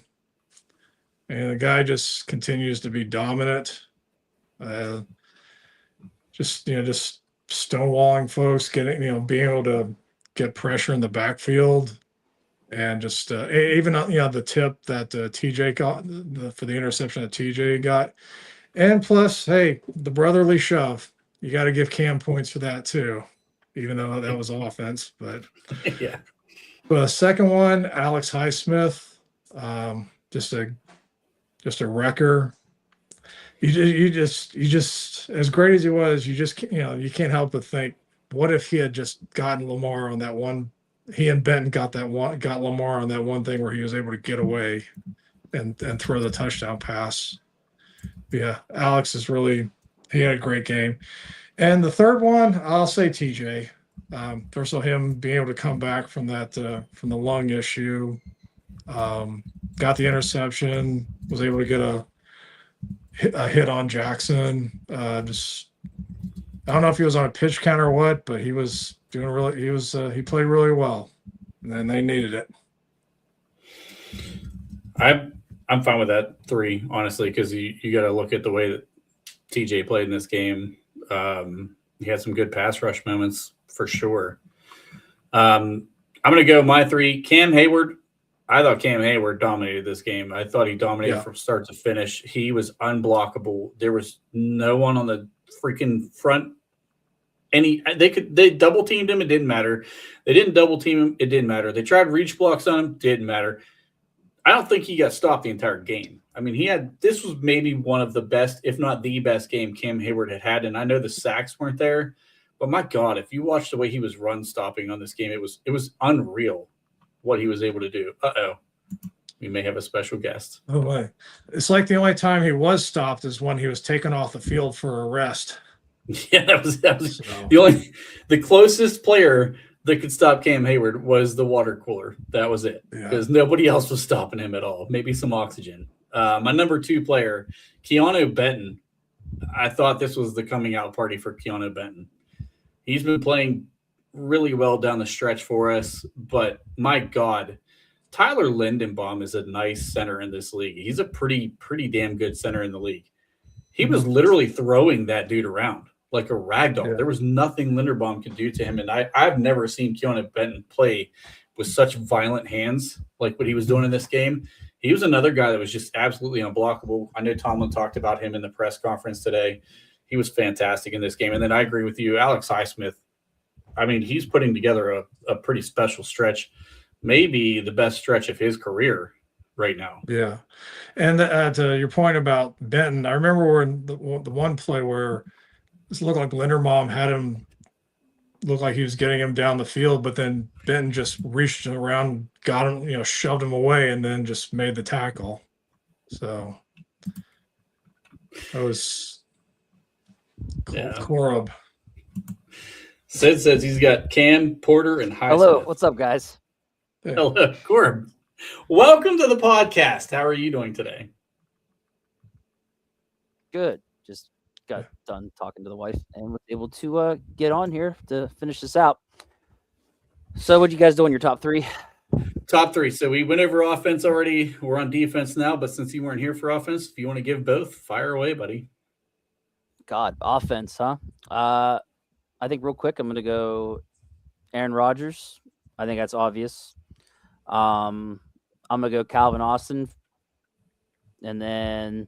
And the guy just continues to be dominant. Just stonewalling folks, being able to get pressure in the backfield. And just even the tip that TJ got for the interception that TJ got, and plus, hey, the brotherly shove. You got to give Cam points for that too, even though that was offense. But Yeah. the second one, Alex Highsmith, just a wrecker. You just as great as he was, you just you can't help but think, what if he had just gotten Lamar on that one? He and Benton got Lamar on that one thing where he was able to get away and throw the touchdown pass. Yeah, Alex he had a great game. And the third one, I'll say TJ. First of all, him being able to come back from from the lung issue, got the interception, was able to get a hit on Jackson. I don't know if he was on a pitch count or what, but he was doing really. He played really well, and they needed it. I'm fine with that 3, honestly, because you got to look at the way that TJ played in this game. He had some good pass rush moments for sure. I'm going to go my 3. Cam Hayward. I thought Cam Hayward dominated this game. I thought he dominated from start to finish. He was unblockable. There was no one on the freaking front. They double teamed him. It didn't matter. They didn't double team him. It didn't matter. They tried reach blocks on him. Didn't matter. I don't think he got stopped the entire game. I mean, this was maybe one of the best, if not the best game Cam Hayward had. And I know the sacks weren't there, but my God, if you watched the way he was run stopping on this game, it was unreal what he was able to do. We may have a special guest. Oh my! It's like the only time he was stopped is when he was taken off the field for arrest. Yeah, that was the closest player that could stop Cam Hayward was the water cooler. That was it, because nobody else was stopping him at all. Maybe some oxygen. My number 2 player, Keanu Benton. I thought this was the coming out party for Keanu Benton. He's been playing really well down the stretch for us, but my God, Tyler Lindenbaum is a nice center in this league. He's a pretty damn good center in the league. He was literally throwing that dude around like a rag doll. There was nothing Linderbaum could do to him, and I've never seen Keanu Benton play with such violent hands like what he was doing in this game. He was another guy that was just absolutely unblockable. I know Tomlin talked about him in the press conference today. He was fantastic in this game. And then I agree with you, Alex Highsmith. I mean, he's putting together a pretty special stretch, maybe the best stretch of his career right now. Yeah. And to your point about Benton, I remember when the one play where it looked like Linderbaum had him look like he was getting him down the field, but then Benton just reached around, got him, shoved him away, and then just made the tackle. So that was Corub. Sid says he's got Cam, Porter, and Highsmith. Hello, what's up, guys? Hello, Corub. Welcome to the podcast. How are you doing today? Good. Just got done talking to the wife and was able to get on here to finish this out. So what'd you guys do in your top 3? Top 3. So we went over offense already. We're on defense now, but since you weren't here for offense, if you want to give both, fire away, buddy. God, offense, huh? I think real quick, I'm going to go Aaron Rodgers. I think that's obvious. I'm going to go Calvin Austin. And then,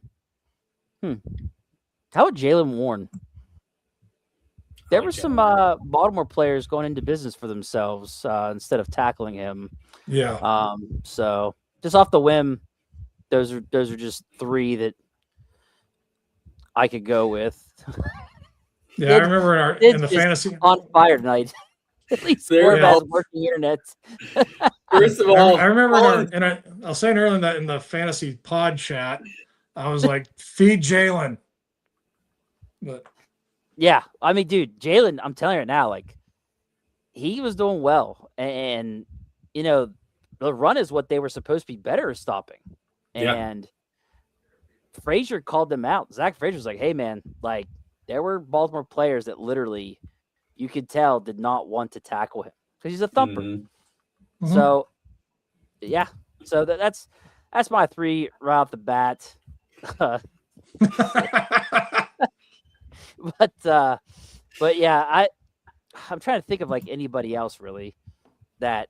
how about Jalen Warren? There were some Baltimore players going into business for themselves instead of tackling him. Yeah. So just off the whim, those are just 3 that I could go with. Yeah, I remember in the fantasy on fire tonight. At least there has working internet. First of all, I remember I was saying earlier in the fantasy pod chat, I was like, feed Jalen. But yeah, I mean, dude, Jalen, I'm telling you right now, like he was doing well, and the run is what they were supposed to be better at stopping, and Frazier called them out. Zach Frazier was like, "Hey, man, like." There were Baltimore players that literally, you could tell, did not want to tackle him because he's a thumper. Mm-hmm. So, yeah. So that's my 3 right off the bat. But yeah, I'm trying to think of like anybody else really that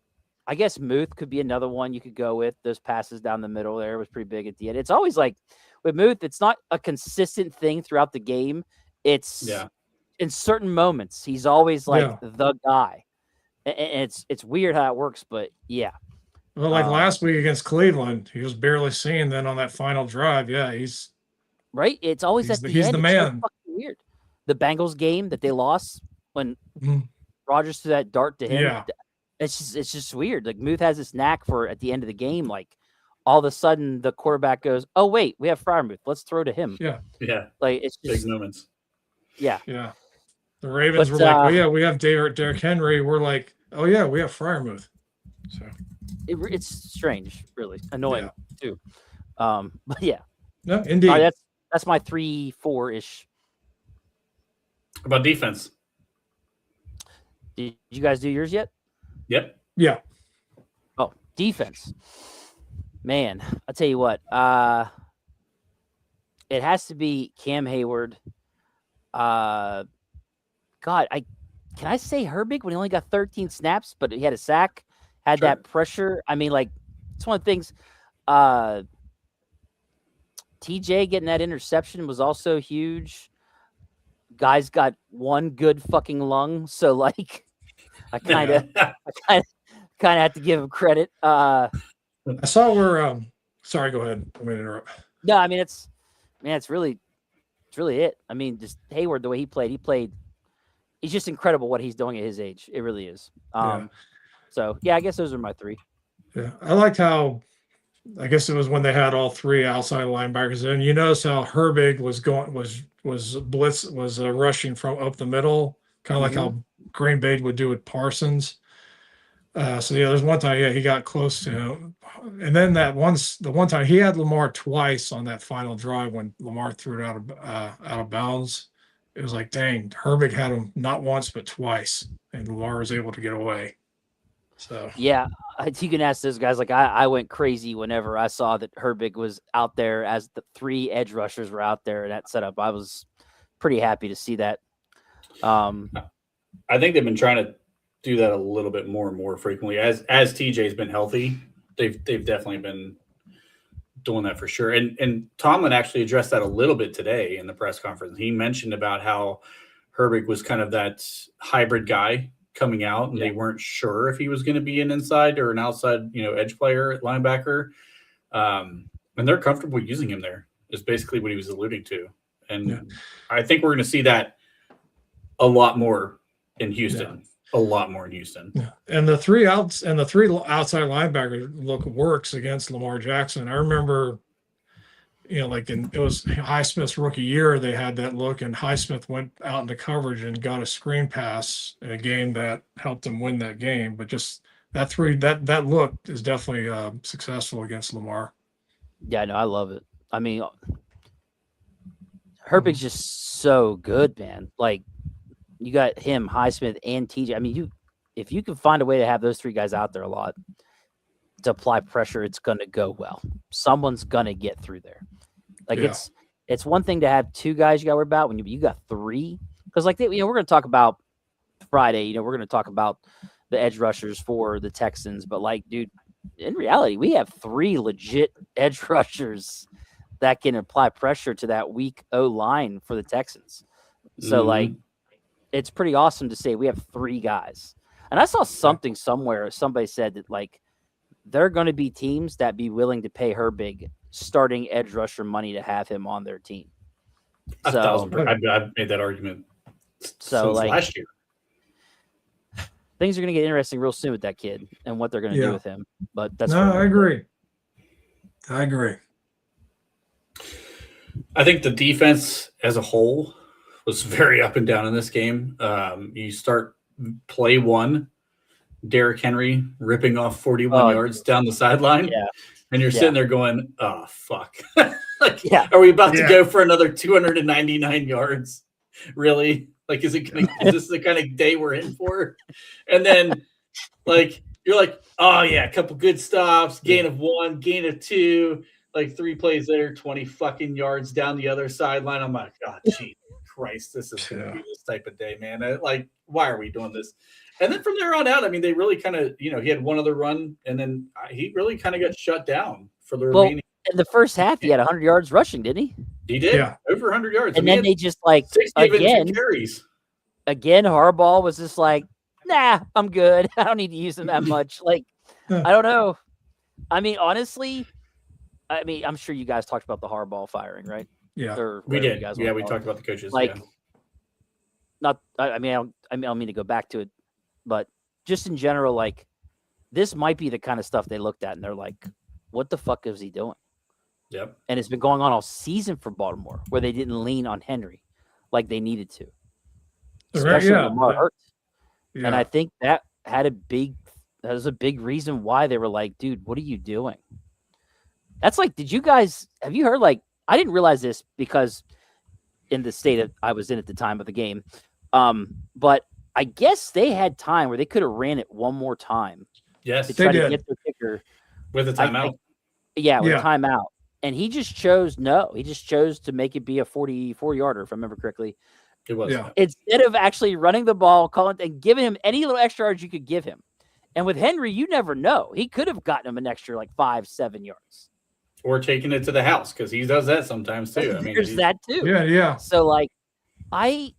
I guess Muth could be another one you could go with. Those passes down the middle there was pretty big at the end. It's always like with Muth, it's not a consistent thing throughout the game. It's in certain moments. He's always like the guy. And it's weird how it works, but yeah. Well, like last week against Cleveland, he was barely seen. Then on that final drive, he's right. It's always at the end. He's the man. It's so fucking weird. The Bengals game that they lost when Rodgers threw that dart to him. Yeah. It's just weird. Like Muth has this knack for at the end of the game, like all of a sudden the quarterback goes, "Oh wait, we have Freiermuth. Let's throw to him." Yeah. Like it's just big moments. Yeah. The Ravens were like, "Oh yeah, we have Derrick Henry." We're like, "Oh yeah, we have Freiermuth." So it's strange, really annoying too. But yeah. No, indeed. All right, that's my 3-4 ish. About defense. Did you guys do yours yet? Yep. Yeah. Oh, defense. Man, I'll tell you what. It has to be Cam Hayward. God, can I say Herbig when he only got 13 snaps, but he had a sack, had that pressure. I mean, like, it's one of the things. TJ getting that interception was also huge. Guy's got one good fucking lung, so like, I kind of have to give him credit. I saw where. Sorry, go ahead. I'm gonna interrupt. No, I mean it's really it. I mean, just Hayward, the way he played. He's just incredible what he's doing at his age. It really is. So yeah, I guess those are my three. Yeah, I liked how. I guess it was when they had all three outside linebackers in. You notice how Herbig was rushing from up the middle, kind of like how Green Bay would do with Parsons. So there's one time, he got close to him, and then the one time he had Lamar twice on that final drive when Lamar threw it out of bounds. It was like, dang, Herbig had him not once but twice, and Lamar was able to get away. So yeah, you can ask those guys. Like I went crazy whenever I saw that Herbig was out there as the three edge rushers were out there in that setup. I was pretty happy to see that. I think they've been trying to do that a little bit more and more frequently as TJ's been healthy. They've definitely been doing that for sure. And Tomlin actually addressed that a little bit today in the press conference. He mentioned about how Herbig was kind of that hybrid guy coming out, and they weren't sure if he was going to be an inside or an outside, edge player, linebacker. And they're comfortable using him there is basically what he was alluding to. And I think we're going to see that a lot more in Houston. A lot more in Houston. Yeah. And the three outside linebacker look works against Lamar Jackson. I remember, it was Highsmith's rookie year, they had that look, and Highsmith went out into coverage and got a screen pass in a game that helped him win that game. But just that look is definitely successful against Lamar. Yeah, no, I love it. I mean, Herbig's just so good, man. Like, you got him, Highsmith, and TJ. I mean, if you can find a way to have those three guys out there a lot to apply pressure, it's going to go well. Someone's going to get through there. Like it's one thing to have two guys you got to worry about when you got three, because we're going to talk about Friday. We're going to talk about the edge rushers for the Texans, but dude, in reality, we have three legit edge rushers that can apply pressure to that weak O line for the Texans. So it's pretty awesome to say we have three guys. And I saw something somewhere. Somebody said that there are going to be teams that be willing to pay Herbig starting edge rusher money to have him on their team. So I've made that argument since last year. Things are going to get interesting real soon with that kid and what they're going to do with him. But that's I agree. I think the defense as a whole was very up and down in this game. You start play one, Derrick Henry ripping off 41 yards down the sideline. Yeah. And you're sitting there going, oh, fuck. Are we about to go for another 299 yards? Really? Is this the kind of day we're in for? And then, you're like, oh, yeah, a couple good stops, gain of one, gain of two, 3 plays later, 20 fucking yards down the other sideline. I'm like, oh, gee, Christ, this is going to Yeah. be this type of day, man. Like, why are we doing this? And then from there on out, I mean, they really kind of, he had one other run, and then he really kind of got shut down for the remaining. In the first half, he had 100 yards rushing, didn't he? He did, Yeah. over 100 yards. And then they just like 60 again, carries. Harbaugh was just like, nah, I'm good. I don't need to use him that much. Like, I don't know. I mean, honestly, I'm sure you guys talked about the Harbaugh firing, right? Yeah. Or We whatever did. you guys Yeah, wanna we call it. talked about the coaches. Like, yeah. not. I don't mean to go back to it, but just in general, like, this might be the kind of stuff they looked at and they're like, what the fuck is he doing? Yep. And it's been going on all season for Baltimore, where they didn't lean on Henry like they needed to, especially Yeah. Lamar hurt. Yeah. And I think that was a big reason why they were like, dude, what are you doing? That's like, have you heard, like, I didn't realize this because in the state that I was in at the time of the game. But I guess they had time where they could have ran it one more time Yes. to They try to did. get their kicker. With a timeout. With Yeah. a timeout. And he just chose to make it be a 44-yarder, if I remember correctly. It was. Yeah. Instead of actually running the ball, calling and giving him any little extra yards you could give him. And with Henry, you never know. He could have gotten him an extra like 5-7 yards. Or taking it to the house, because he does that sometimes too. I mean, There's that too. Yeah. Yeah. So like, I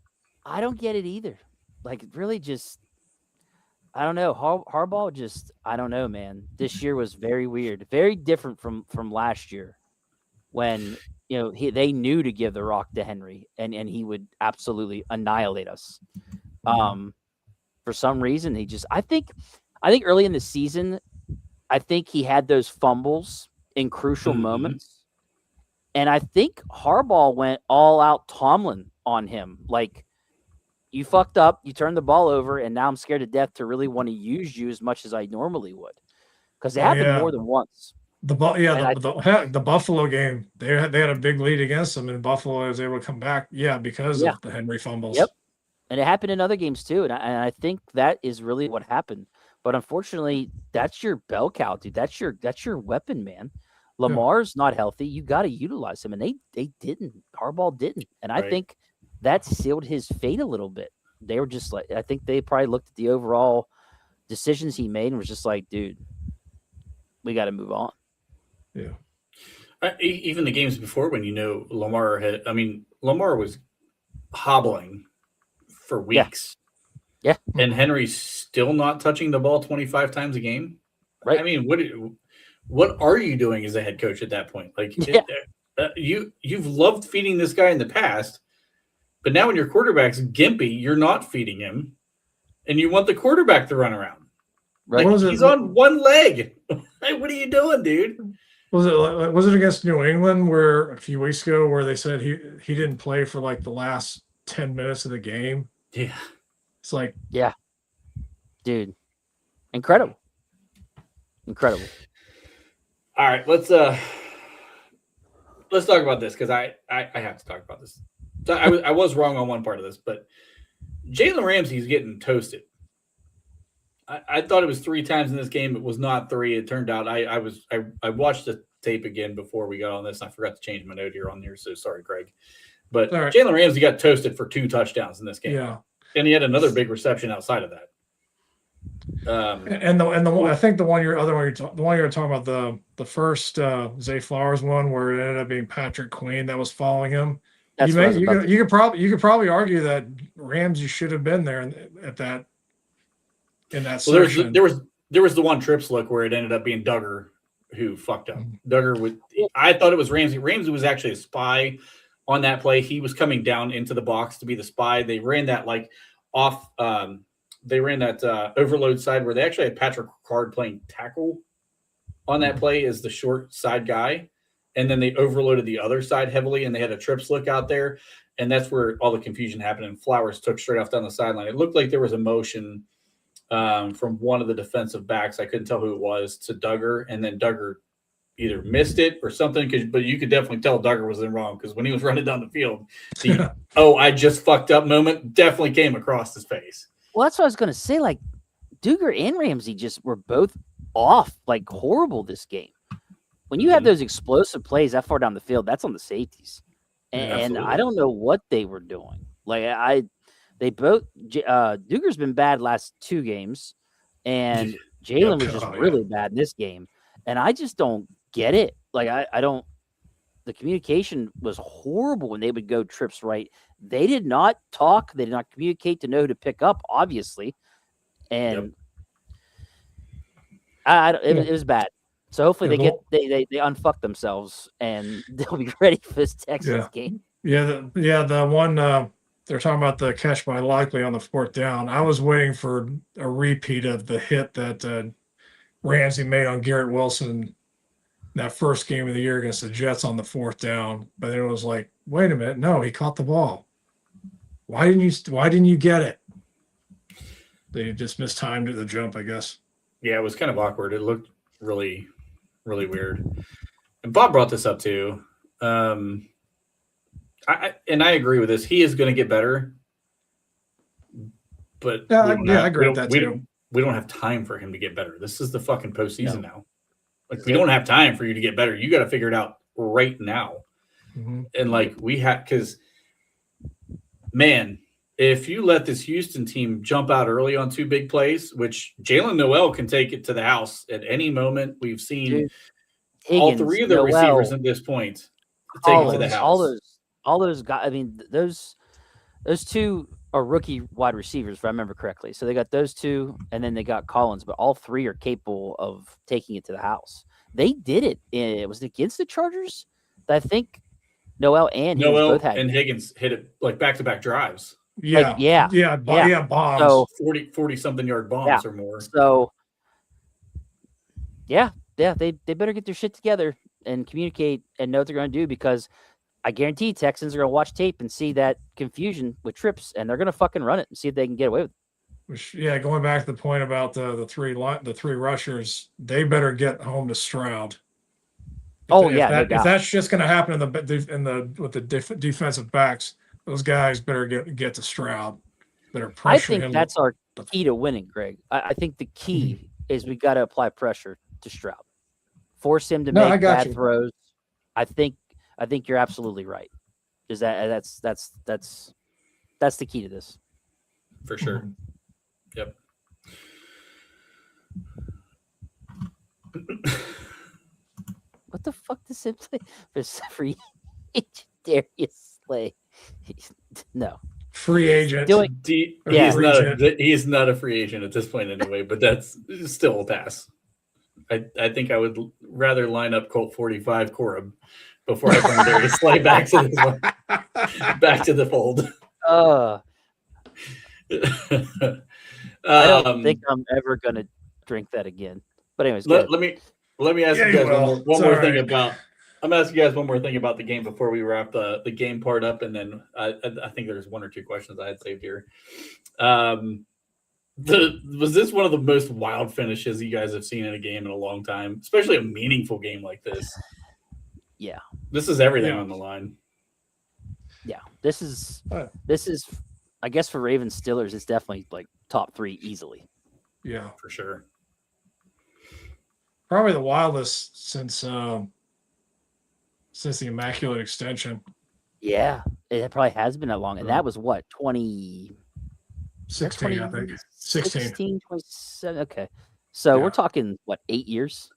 don't get it either. Like, really, just I don't know. Harbaugh just I don't know, man. This year was very weird, very different from last year, when they knew to give the rock to Henry and he would absolutely annihilate us. For some reason, I think early in the season, I think he had those fumbles in crucial moments. And I think Harbaugh went all out Tomlin on him. Like, you fucked up, you turned the ball over, and now I'm scared to death to really want to use you as much as I normally would. Because it happened more than once. The Buffalo game, they had a big lead against them, and Buffalo was able to come back. Yeah, because of the Henry fumbles. Yep. And it happened in other games too. And I think that is really what happened. But unfortunately, that's your bell cow, dude. That's your weapon, man. Lamar's not healthy. You got to utilize him. And they didn't. Harbaugh didn't. And I think that sealed his fate a little bit. They were just like, I think they probably looked at the overall decisions he made and was just like, dude, we got to move on. Yeah. Even the games before, when Lamar was hobbling for weeks. Yeah. And Henry's still not touching the ball 25 times a game. Right. I mean, what are you doing as a head coach at that point? Like, you've loved feeding this guy in the past, but now when your quarterback's gimpy, you're not feeding him, and you want the quarterback to run around. Right. Like, he's on one leg. Like, what are you doing, dude? Was it against New England where a few weeks ago where they said he didn't play for like the last 10 minutes of the game? Yeah. It's like, yeah, dude, incredible. All right, let's talk about this, because I have to talk about this. So I was wrong on one part of this, but Jalen Ramsey's getting toasted. I thought it was 3 times in this game. It was not 3. It turned out I watched the tape again before we got on this, and I forgot to change my note here on here. So sorry, Greg. But right. Jalen Ramsey got toasted for 2 touchdowns in this game. yeah. And he had another big reception outside of that. I think the one you're talking about, the first Zay Flowers one where it ended up being Patrick Queen that was following him. That's You could probably argue that Ramsey should have been there in that section. There was the one trips look where it ended up being Duggar who fucked up. I thought it was Ramsey. Ramsey was actually a spy on that play. He was coming down into the box to be the spy. They ran that overload side where they actually had Patrick Ricard playing tackle on that play as the short side guy. And then they overloaded the other side heavily, and they had a trips look out there. And that's where all the confusion happened. And Flowers took straight off down the sideline. It looked like there was a motion from one of the defensive backs. I couldn't tell who it was, to Duggar. And then Duggar either missed it or something, but you could definitely tell Duggar was in wrong, because when he was running down the field, I just fucked up moment definitely came across his face. Well, that's what I was going to say. Like, Duggar and Ramsey just were both off, like, horrible this game. When you have those explosive plays that far down the field, that's on the safeties. and I Absolutely. don't know what they were doing. Like they both Duger's been bad last 2 games, and Jalen was just Oh, yeah. really bad in this game, and I just don't get it. Like I don't. The communication was horrible when they would go trips right. They did not talk. They did not communicate to know who to pick up, obviously, and it was bad. So hopefully Yeah, they unfuck themselves and they'll be ready for this Texans game. the one they're talking about the catch by Likely on the 4th down. I was waiting for a repeat of the hit that Ramsey made on Garrett Wilson that first game of the year against the Jets on the 4th down. But it was like, wait a minute, no, he caught the ball. Why didn't you get it? They just mistimed the jump, I guess. Yeah, it was kind of awkward. It looked really, really weird. And Bob brought this up too. I agree with this. He is going to get better, but I agree with that too. We don't have time for him to get better. This is the fucking postseason now. Like we don't have time for you to get better. You got to figure it out right now. Mm-hmm. And like we have, because man, if you let this Houston team jump out early on 2 big plays, which Jalen Noel can take it to the house at any moment, we've seen all 3 of the receivers at this point take it to the house. All those guys. I mean, those 2 are rookie wide receivers, if I remember correctly. So they got those 2, and then they got Collins, but all 3 are capable of taking it to the house. They did it. Was it against the Chargers? I think Noel and Higgins hit it like back-to-back drives. Bombs. So 40 something yard bombs or more. So they better get their shit together and communicate and know what they're going to do, because I guarantee Texans are going to watch tape and see that confusion with trips, and they're going to fucking run it and see if they can get away with it. Which, going back to the point about the 3 rushers, they better get home to Stroud. If that's just going to happen with the defensive backs, those guys better get to Stroud. Better pressure him. I think that's our key to winning, Greg. I think the key is we got to apply pressure to Stroud, force him to make bad throws. I think you're absolutely right. Is that's the key to this for sure. Yep. What the fuck does it play for free agent Darius Slay? No. Free agent. He's not a free agent at this point anyway, but that's still a pass. I think I would rather line up Colt 45 Corab before I bring Darius Slay back to this one, back to the fold. I don't think I'm ever gonna drink that again. But anyways, let me ask you guys one more thing about. I'm asking you guys one more thing about the game before we wrap the game part up, and then I think there's 1 or 2 questions I had saved here. Was this one of the most wild finishes you guys have seen in a game in a long time, especially a meaningful game like this? Yeah, this is everything on the line. Yeah, this is I guess for Ravens Steelers, it's definitely like top 3 easily. Yeah, for sure. Probably the wildest since the Immaculate Extension. Yeah, it probably has been that long, and that was what 2016, I think 16, 27. Okay, so we're talking what 8 years,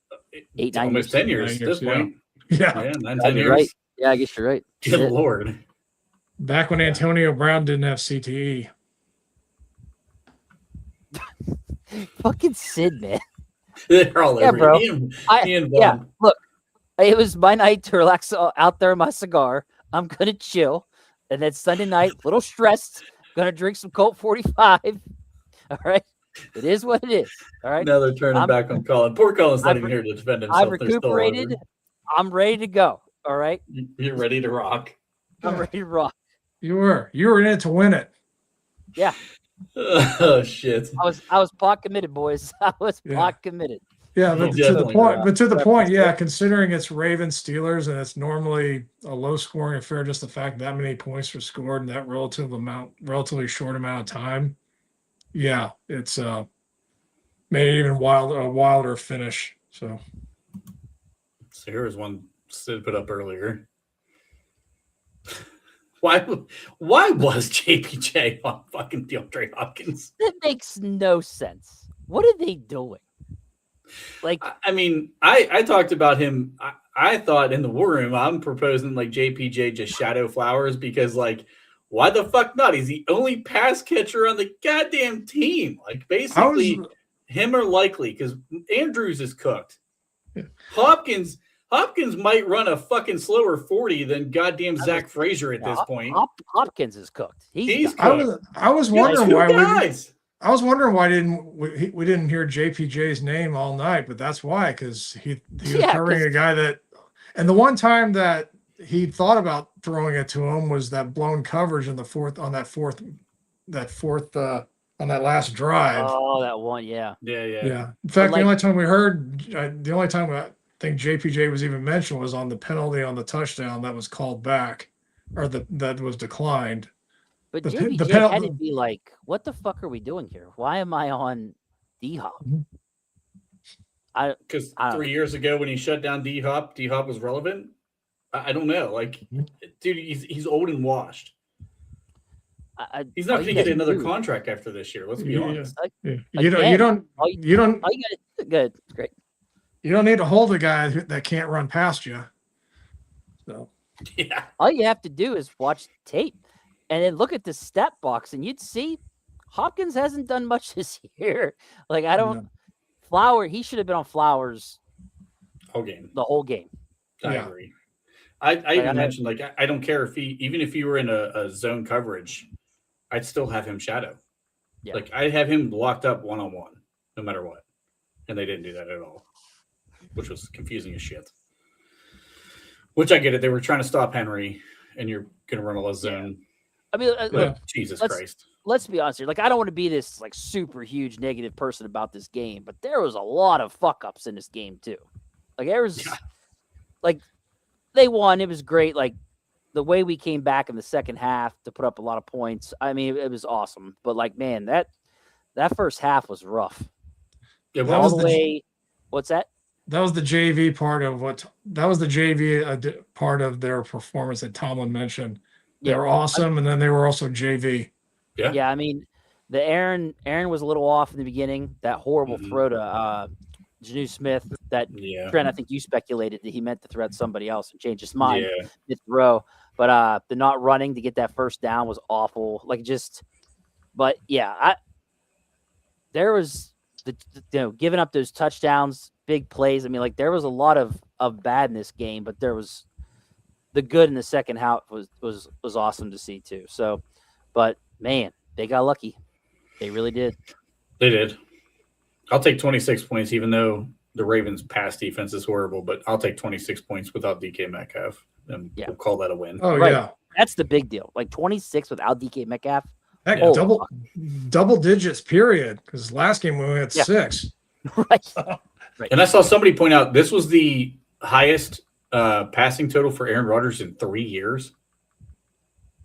8, 9 almost years. 10 years at this point. Yeah, 9, 10 years. Right. Yeah, I guess you're right. Good Lord. Back when Antonio Brown didn't have CTE. Fucking Sid, man. They're all over. Bro. Look, it was my night to relax out there in my cigar. I'm gonna chill, and then Sunday night, a little stressed. Gonna drink some Colt 45. All right, it is what it is. All right. Now they're turning back on Colin. Poor Colin's not even here to defend himself. I've recuperated. I'm ready to go. All right. You're ready to rock. I'm ready to rock. You were in it to win it. Yeah. Oh shit. I was pot committed, boys. I was pot committed. Yeah, but to the point, yeah, considering it's Ravens Steelers and it's normally a low scoring affair, just the fact that many points were scored in that relatively short amount of time. Yeah, it's made it even wilder finish. So here's one Sid put up earlier. Why was JPJ on fucking DeAndre Hopkins? That makes no sense. What are they doing? Like, I mean, I talked about him. I thought in the war room, I'm proposing like JPJ just shadow Flowers because, like, why the fuck not? He's the only pass catcher on the goddamn team. Like, basically, him or Likely because Andrews is cooked. Yeah. Hopkins might run a fucking slower 40 than goddamn Zach Frazier at this point. Hopkins is cooked. He's cooked. I was wondering Two why guys. I was wondering why we didn't hear JPJ's name all night, but that's why, because he was covering a guy that, and the one time that he thought about throwing it to him was that blown coverage in the fourth on that last drive. Oh, that one, yeah. In fact, the only time we heard, the only time I think JPJ was even mentioned was on the penalty on the touchdown that was called back, or that was declined. But JPJ had to be like, what the fuck are we doing here? Why am I on D-Hop? Because 3 years ago when he shut down D-Hop was relevant? I don't know. Like, dude, he's old and washed. He's not going to get another contract after this year. Let's be honest. You don't. Good, great. You don't need to hold a guy that can't run past you. So yeah, all you have to do is watch tape, and then look at the stat box, and you'd see Hopkins hasn't done much this year. Like Flower, he should have been on Flowers the whole game. I agree. I even mentioned, like, I don't care if even if you were in a zone coverage, I'd still have him shadow. Yeah. Like, I'd have him locked up one-on-one, no matter what. And they didn't do that at all, which was confusing as shit. Which I get it. They were trying to stop Henry, and you're going to run a zone. I mean, look, Jesus Christ. Let's be honest here. Like, I don't want to be this, like, super huge negative person about this game, but there was a lot of fuck-ups in this game, too. Like, there was, like, they won. It was great. Like, the way we came back in the second half to put up a lot of points, I mean, it was awesome. But, like, man, that first half was rough. Yeah, what's that? That was the JV part of part of their performance that Tomlin mentioned. They were awesome, and then they were also JV. Yeah. I mean, the Aaron was a little off in the beginning. That horrible throw to Janu Smith that Trent, I think you speculated that he meant to throw at somebody else and change his mind mid-throw. But the not running to get that first down was awful. Like, there was giving up those touchdowns, big plays. I mean, like, there was a lot of bad in this game, but there was the good in the second half was awesome to see too. So, but man, they got lucky. They really did. They did. I'll take 26 points, even though the Ravens' pass defense is horrible, but I'll take 26 points without DK Metcalf, and we'll call that a win. Oh, right. Yeah. That's the big deal. Like, 26 without DK Metcalf. Heck, double digits, period. Because last game we went at 6. Right. And I saw somebody point out this was the highest passing total for Aaron Rodgers in 3 years.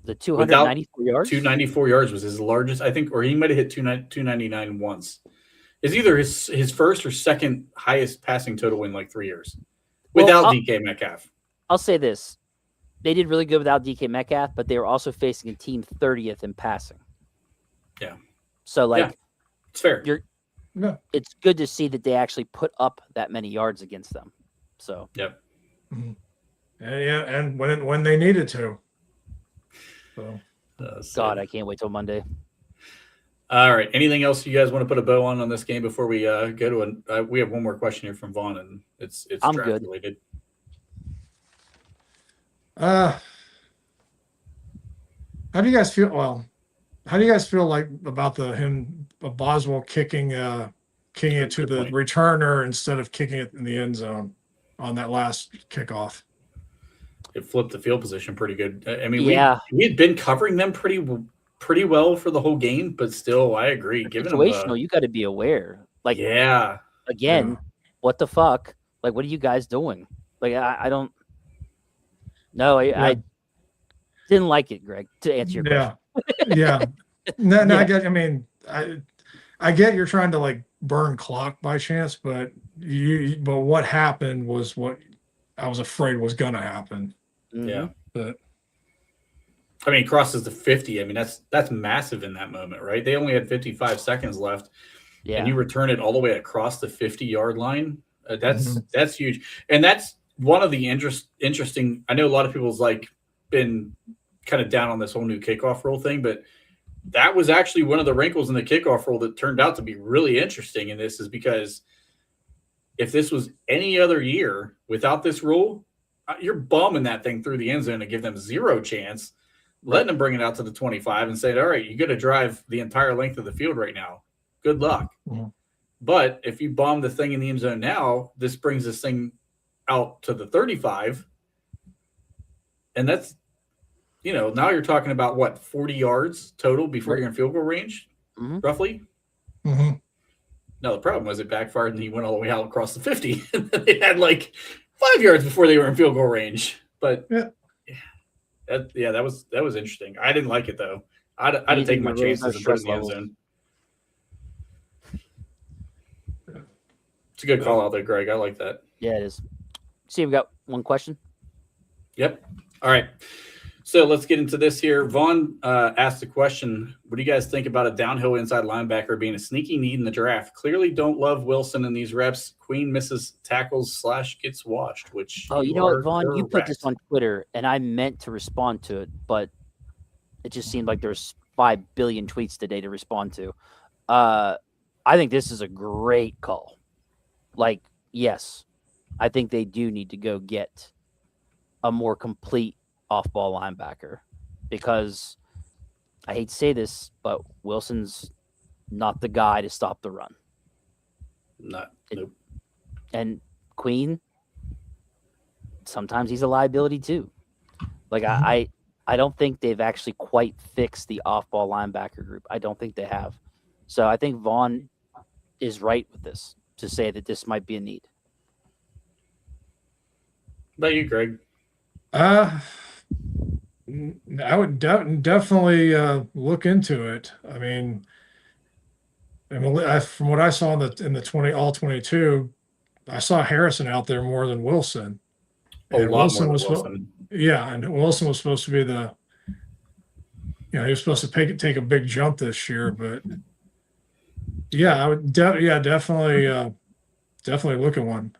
The 294 yards? 294 yards was his largest, I think, or he might have hit 299 once. It's either his first or second highest passing total in like 3 years without DK Metcalf. I'll say this. They did really good without DK Metcalf, but they were also facing a team 30th in passing. Yeah. So, like, it's fair. It's good to see that they actually put up that many yards against them. So, Mm-hmm. And when they needed to. So, God, I can't wait till Monday. All right. Anything else you guys want to put a bow on this game before we go to we have one more question here from Vaughn, and it's I'm draft good. related. How do you guys feel? Well, how do you guys feel like about Boswell kicking it to the returner instead of kicking it in the end zone on that last kickoff? It flipped the field position pretty good. I mean, we had been covering them pretty well for the whole game, but still, I agree. Given situational, you got to be aware. Like, again, what the fuck? Like, what are you guys doing? Like, I don't. No, I didn't like it, Greg. To answer your question. No, I get. I mean, I get you're trying to like burn clock by chance, but what happened was what I was afraid was gonna happen. Mm-hmm. Yeah. But I mean, crosses the 50. I mean, that's massive in that moment, right? They only had 55 seconds left, Yeah. and you return it all the way across the 50-yard line. Mhm. That's huge, and that's one of the interesting. I know a lot of people's like been kind of down on this whole new kickoff rule thing, but that was actually one of the wrinkles in the kickoff rule that turned out to be really interesting. In this is because if this was any other year without this rule, you're bombing that thing through the end zone to give them zero chance. Letting them bring it out to the 25 and say, all right, you got to drive the entire length of the field right now. Good luck. Mhm. But if you bomb the thing in the end zone now, this brings this thing out to the 35. And that's, now you're talking about what, 40 yards total before you're in field goal range, roughly? Mhm. No, the problem was it backfired and he went all the way out across the 50. And they had like 5 yards before they were in field goal range. But that was interesting. I didn't like it though. I'd have taken my chances and put it in the end zone. It's a good call out there, Greg. I like that. Yeah, it is. See, we've got one question. Yep. All right. So let's get into this here. Vaughn asked a question. What do you guys think about a downhill inside linebacker being a sneaky need in the draft? Clearly don't love Wilson in these reps. Queen misses tackles / gets washed, which you know what, Vaughn? You put this on Twitter, and I meant to respond to it, but it just seemed like there's 5 billion tweets today to respond to. I think this is a great call. Like, yes, I think they do need to go get a more complete off-ball linebacker because I hate to say this, but Wilson's not the guy to stop the run. Nope. And Queen, sometimes he's a liability too. Like I don't think they've actually quite fixed the off-ball linebacker group. I don't think they have. So I think Vaughn is right with this to say that this might be a need. How about you, Greg? I would definitely look into it. I mean, from what I saw in the 20 all 22, I saw Harrison out there more than Wilson. A And lot more than was Wilson. Yeah, and Wilson was supposed to be he was supposed to take a big jump this year, but yeah, I would definitely look at one.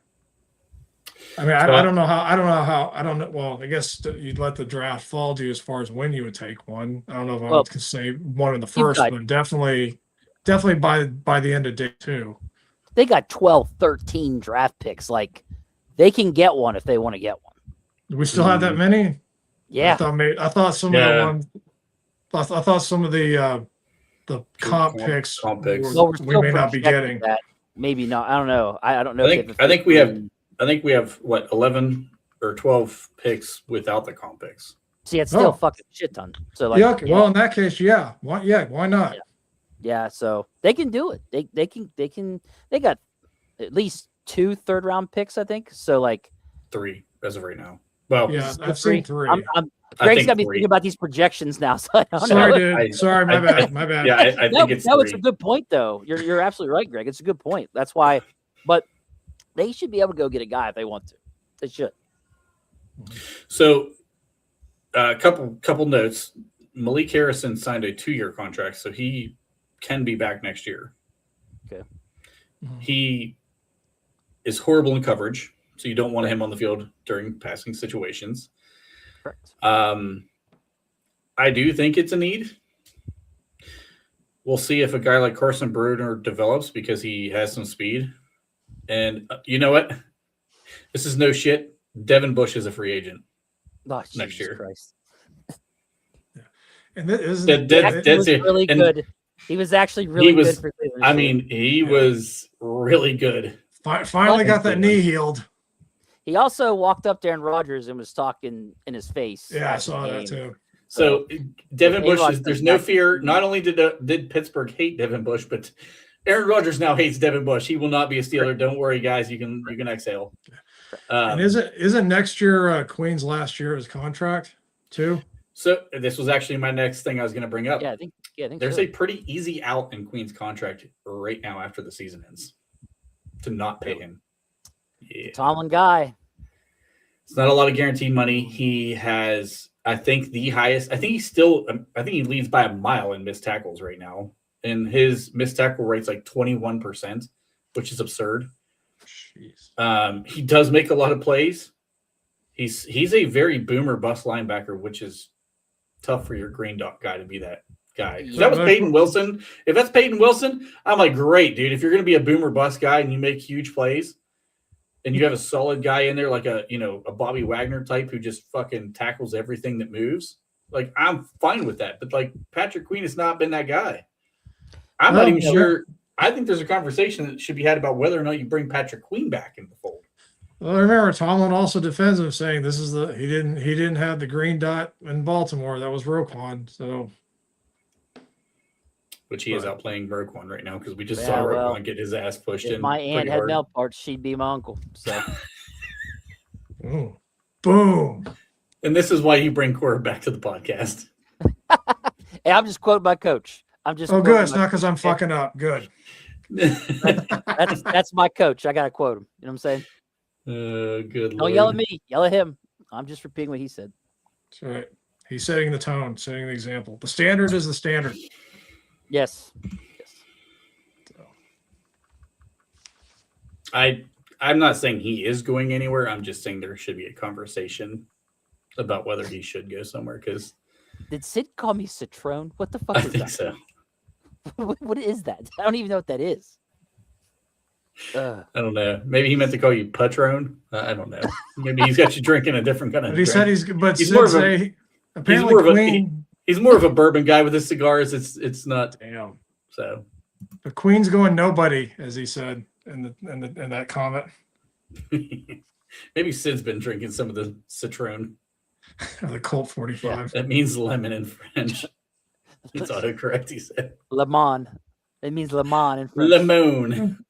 I mean, I don't know. Well, I guess you'd let the draft fall to you as far as when you would take one. I don't know if I would say one in the first, but definitely by the end of day 2. They got 12, 13 draft picks. Like, they can get one if they want to get one. Do we still have that many? Yeah. I thought some of the ones. I thought some of the comp picks. Well, we may not be getting that. Maybe not. I don't know. I don't know. I think we have what 11 or 12 picks without the comp picks. See, it's still fucking shit ton. So like, okay. Well, in that case, why not? Yeah, so they can do it. They got at least 2 third-round picks, I think. So like 3 as of right now. Well, yeah, I've seen 3. Greg's got to be thinking about these projections now. So I don't Sorry, know. dude. Sorry, my bad. Yeah, I think it's that was a good point, though. You're absolutely right, Greg. It's a good point. That's why. But they should be able to go get a guy if they want to. They should. So, a couple notes. Malik Harrison signed a 2-year contract, so he can be back next year. Okay. He is horrible in coverage, so you don't want him on the field during passing situations. Correct. I do think it's a need. We'll see if a guy like Carson Bruner develops because he has some speed. And you know what? This is no shit. Devin Bush is a free agent next year. Christ. And that is really good. He was actually really good for Cleveland. I mean, he was really good. Finally got that knee healed. He also walked up to Aaron Rodgers and was talking in his face. Yeah, I saw that too. So Devin Bush, there's no fear. Not only did Pittsburgh hate Devin Bush, but Aaron Rodgers now hates Devin Bush. He will not be a Steeler. Don't worry, guys. You can exhale. And isn't next year Queen's last year of his contract too? So this was actually my next thing I was going to bring up. Yeah, I think there's a pretty easy out in Queen's contract right now after the season ends to not pay him. Yeah. Tomlin guy. It's not a lot of guaranteed money. He has I think the highest. I think he's still. I think he leads by a mile in missed tackles right now, and his missed tackle rate's like 21%, which is absurd. Jeez. He does make a lot of plays. He's a very boomer bust linebacker, which is tough for your green dot guy to be that guy. If that was Peyton Wilson, if that's Peyton Wilson, I'm like, great, dude. If you're going to be a boomer bust guy and you make huge plays, and you have a solid guy in there like a Bobby Wagner type who just fucking tackles everything that moves, like I'm fine with that. But like Patrick Queen has not been that guy. I'm not even sure. I think there's a conversation that should be had about whether or not you bring Patrick Queen back in the fold. Well, remember Tomlin also defends him, saying this is he didn't have the green dot in Baltimore. That was Roquan. So, which he is outplaying Roquan right now because we just saw Roquan get his ass pushed in. If my aunt had male parts, she'd be my uncle. So, boom. And this is why you bring quarterback to the podcast. Hey, I'm just quoting my coach. I'm just. Oh, good. It's not because I'm fucking up. Good. That's my coach. I gotta quote him. You know what I'm saying? Good. Don't yell at me. Yell at him. I'm just repeating what he said. That's right. He's setting the tone, setting the example. The standard is the standard. Yes. I'm not saying he is going anywhere. I'm just saying there should be a conversation about whether he should go somewhere. Because did Sid call me Citrone? What the fuck I is think that? so. What is that? I don't even know what that is. I don't know. Maybe he meant to call you Patron. I don't know. Maybe he's got you drinking a different kind of. But he said he's He's Sid more of a- say, apparently Queen. He's more of a bourbon guy with his cigars. It's not. Damn. So The Queen's going nobody, as he said in that comment. maybe Sid's been drinking some of the Citron. The Colt 45. That means lemon in French. It's autocorrect, he said. Le Mans. It means Le Mans in French. Lemon.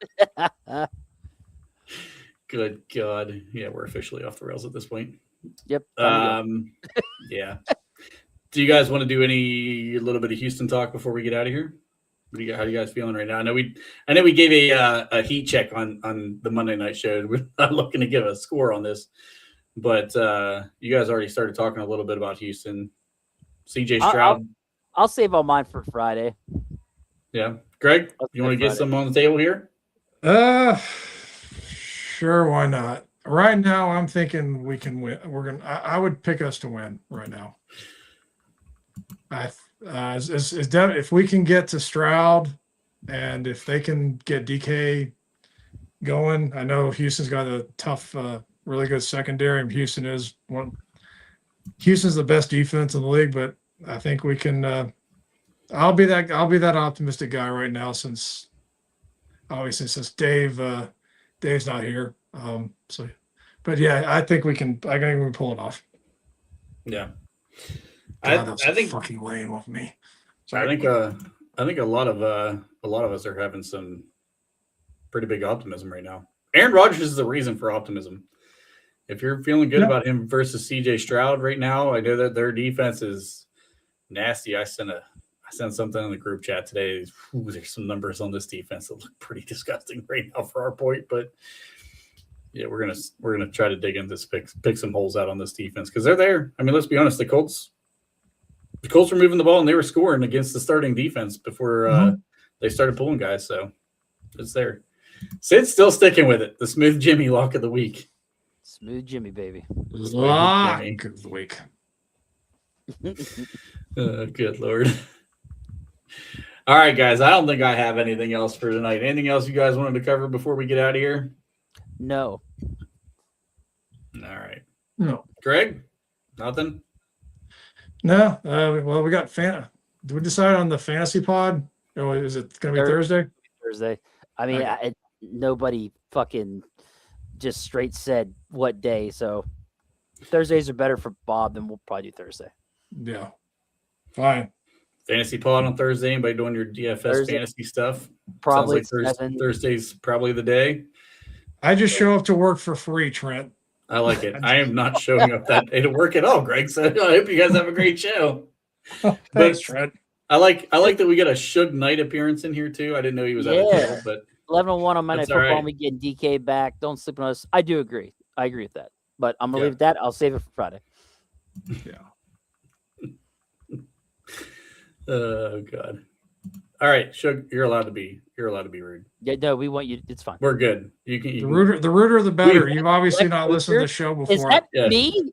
Good God. Yeah, we're officially off the rails at this point. Yep. Yeah. Do you guys want to do a little bit of Houston talk before we get out of here? How are you guys feeling right now? I know we gave a heat check on the Monday night show. We're not looking to give a score on this, but you guys already started talking a little bit about Houston. CJ Stroud. I'll save all mine for Friday. Yeah. Greg, you want to get some on the table here? Sure, why not? Right now, I'm thinking we can win. I would pick us to win right now. If we can get to Stroud, and if they can get DK going, I know Houston's got a tough, really good secondary. Houston's the best defense in the league, but I think we can. I'll be that optimistic guy right now, since Dave's not here. But yeah, I think we can. I think we can pull it off. Yeah. God, I think fucking laying with me. I think a lot of us are having some pretty big optimism right now. Aaron Rodgers is the reason for optimism. If you're feeling good about him versus CJ Stroud right now, I know that their defense is nasty. I sent something in the group chat today. There's some numbers on this defense that look pretty disgusting right now for our point, but yeah, we're gonna try to dig into this, pick some holes out on this defense because they're there. I mean, let's be honest, the Colts were moving the ball and they were scoring against the starting defense before they started pulling guys. So it's there. Sid's still sticking with it. The smooth Jimmy lock of the week. Smooth Jimmy, baby. Lock of the week. Good Lord. All right, guys. I don't think I have anything else for tonight. Anything else you guys wanted to cover before we get out of here? No. All right. No. Greg? Nothing? No. Well, we got Did we decide on the fantasy pod? Or is it going to be Thursday? Thursday. I mean, Okay. Nobody fucking just straight said what day. So Thursdays are better for Bob, then we'll probably do Thursday. Yeah. Fine. Fantasy pod on Thursday. Anybody doing your DFS fantasy stuff? Probably Sounds like Thursday's probably the day. I just show up to work for free, Trent. I like it. I am not showing up that day to work at all, Greg. So I hope you guys have a great show. Thanks, Trent. I like that we got a Suge Knight appearance in here too. I didn't know he was out of town, but 11:01 on Monday That's all football. right. We getting DK back. Don't sleep on us. I do agree. I agree with that. But I'm gonna leave it at that. I'll save it for Friday. Yeah. Oh God. All right, Shug, you're allowed to be rude. Yeah, no, we want you. It's fine. We're good. You can. The ruder, the better. You've obviously Lex not listened to Luthor? the show Is before. that Yes. me?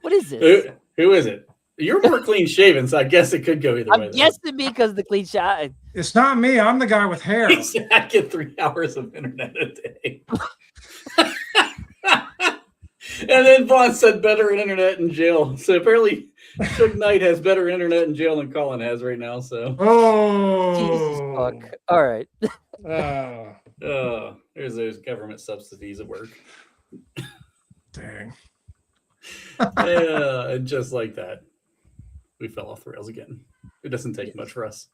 What is this? Who is it? You're more clean shaven, so I guess it could go either way. I'm guessing me because of the clean shot. It's not me. I'm the guy with hair. I get 3 hours of internet a day. And then Vaughn said better internet in jail. So apparently Suge Knight has better internet in jail than Colin has right now. So Jesus Oh. fuck. All right. there's those government subsidies at work. Dang. Yeah, and just like that, we fell off the rails again. It doesn't take much for us.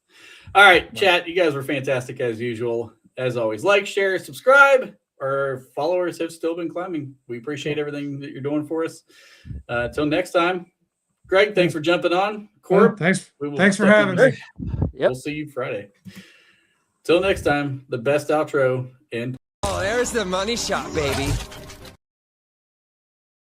All right, chat, you guys were fantastic as usual. As always, like, share, subscribe. Our followers have still been climbing. We appreciate everything that you're doing for us. Till next time, Greg, thanks for jumping on. Corb, Thanks for having me. Yep. We'll see you Friday. Till next time, the best outro in. Oh, there's the money shot, baby.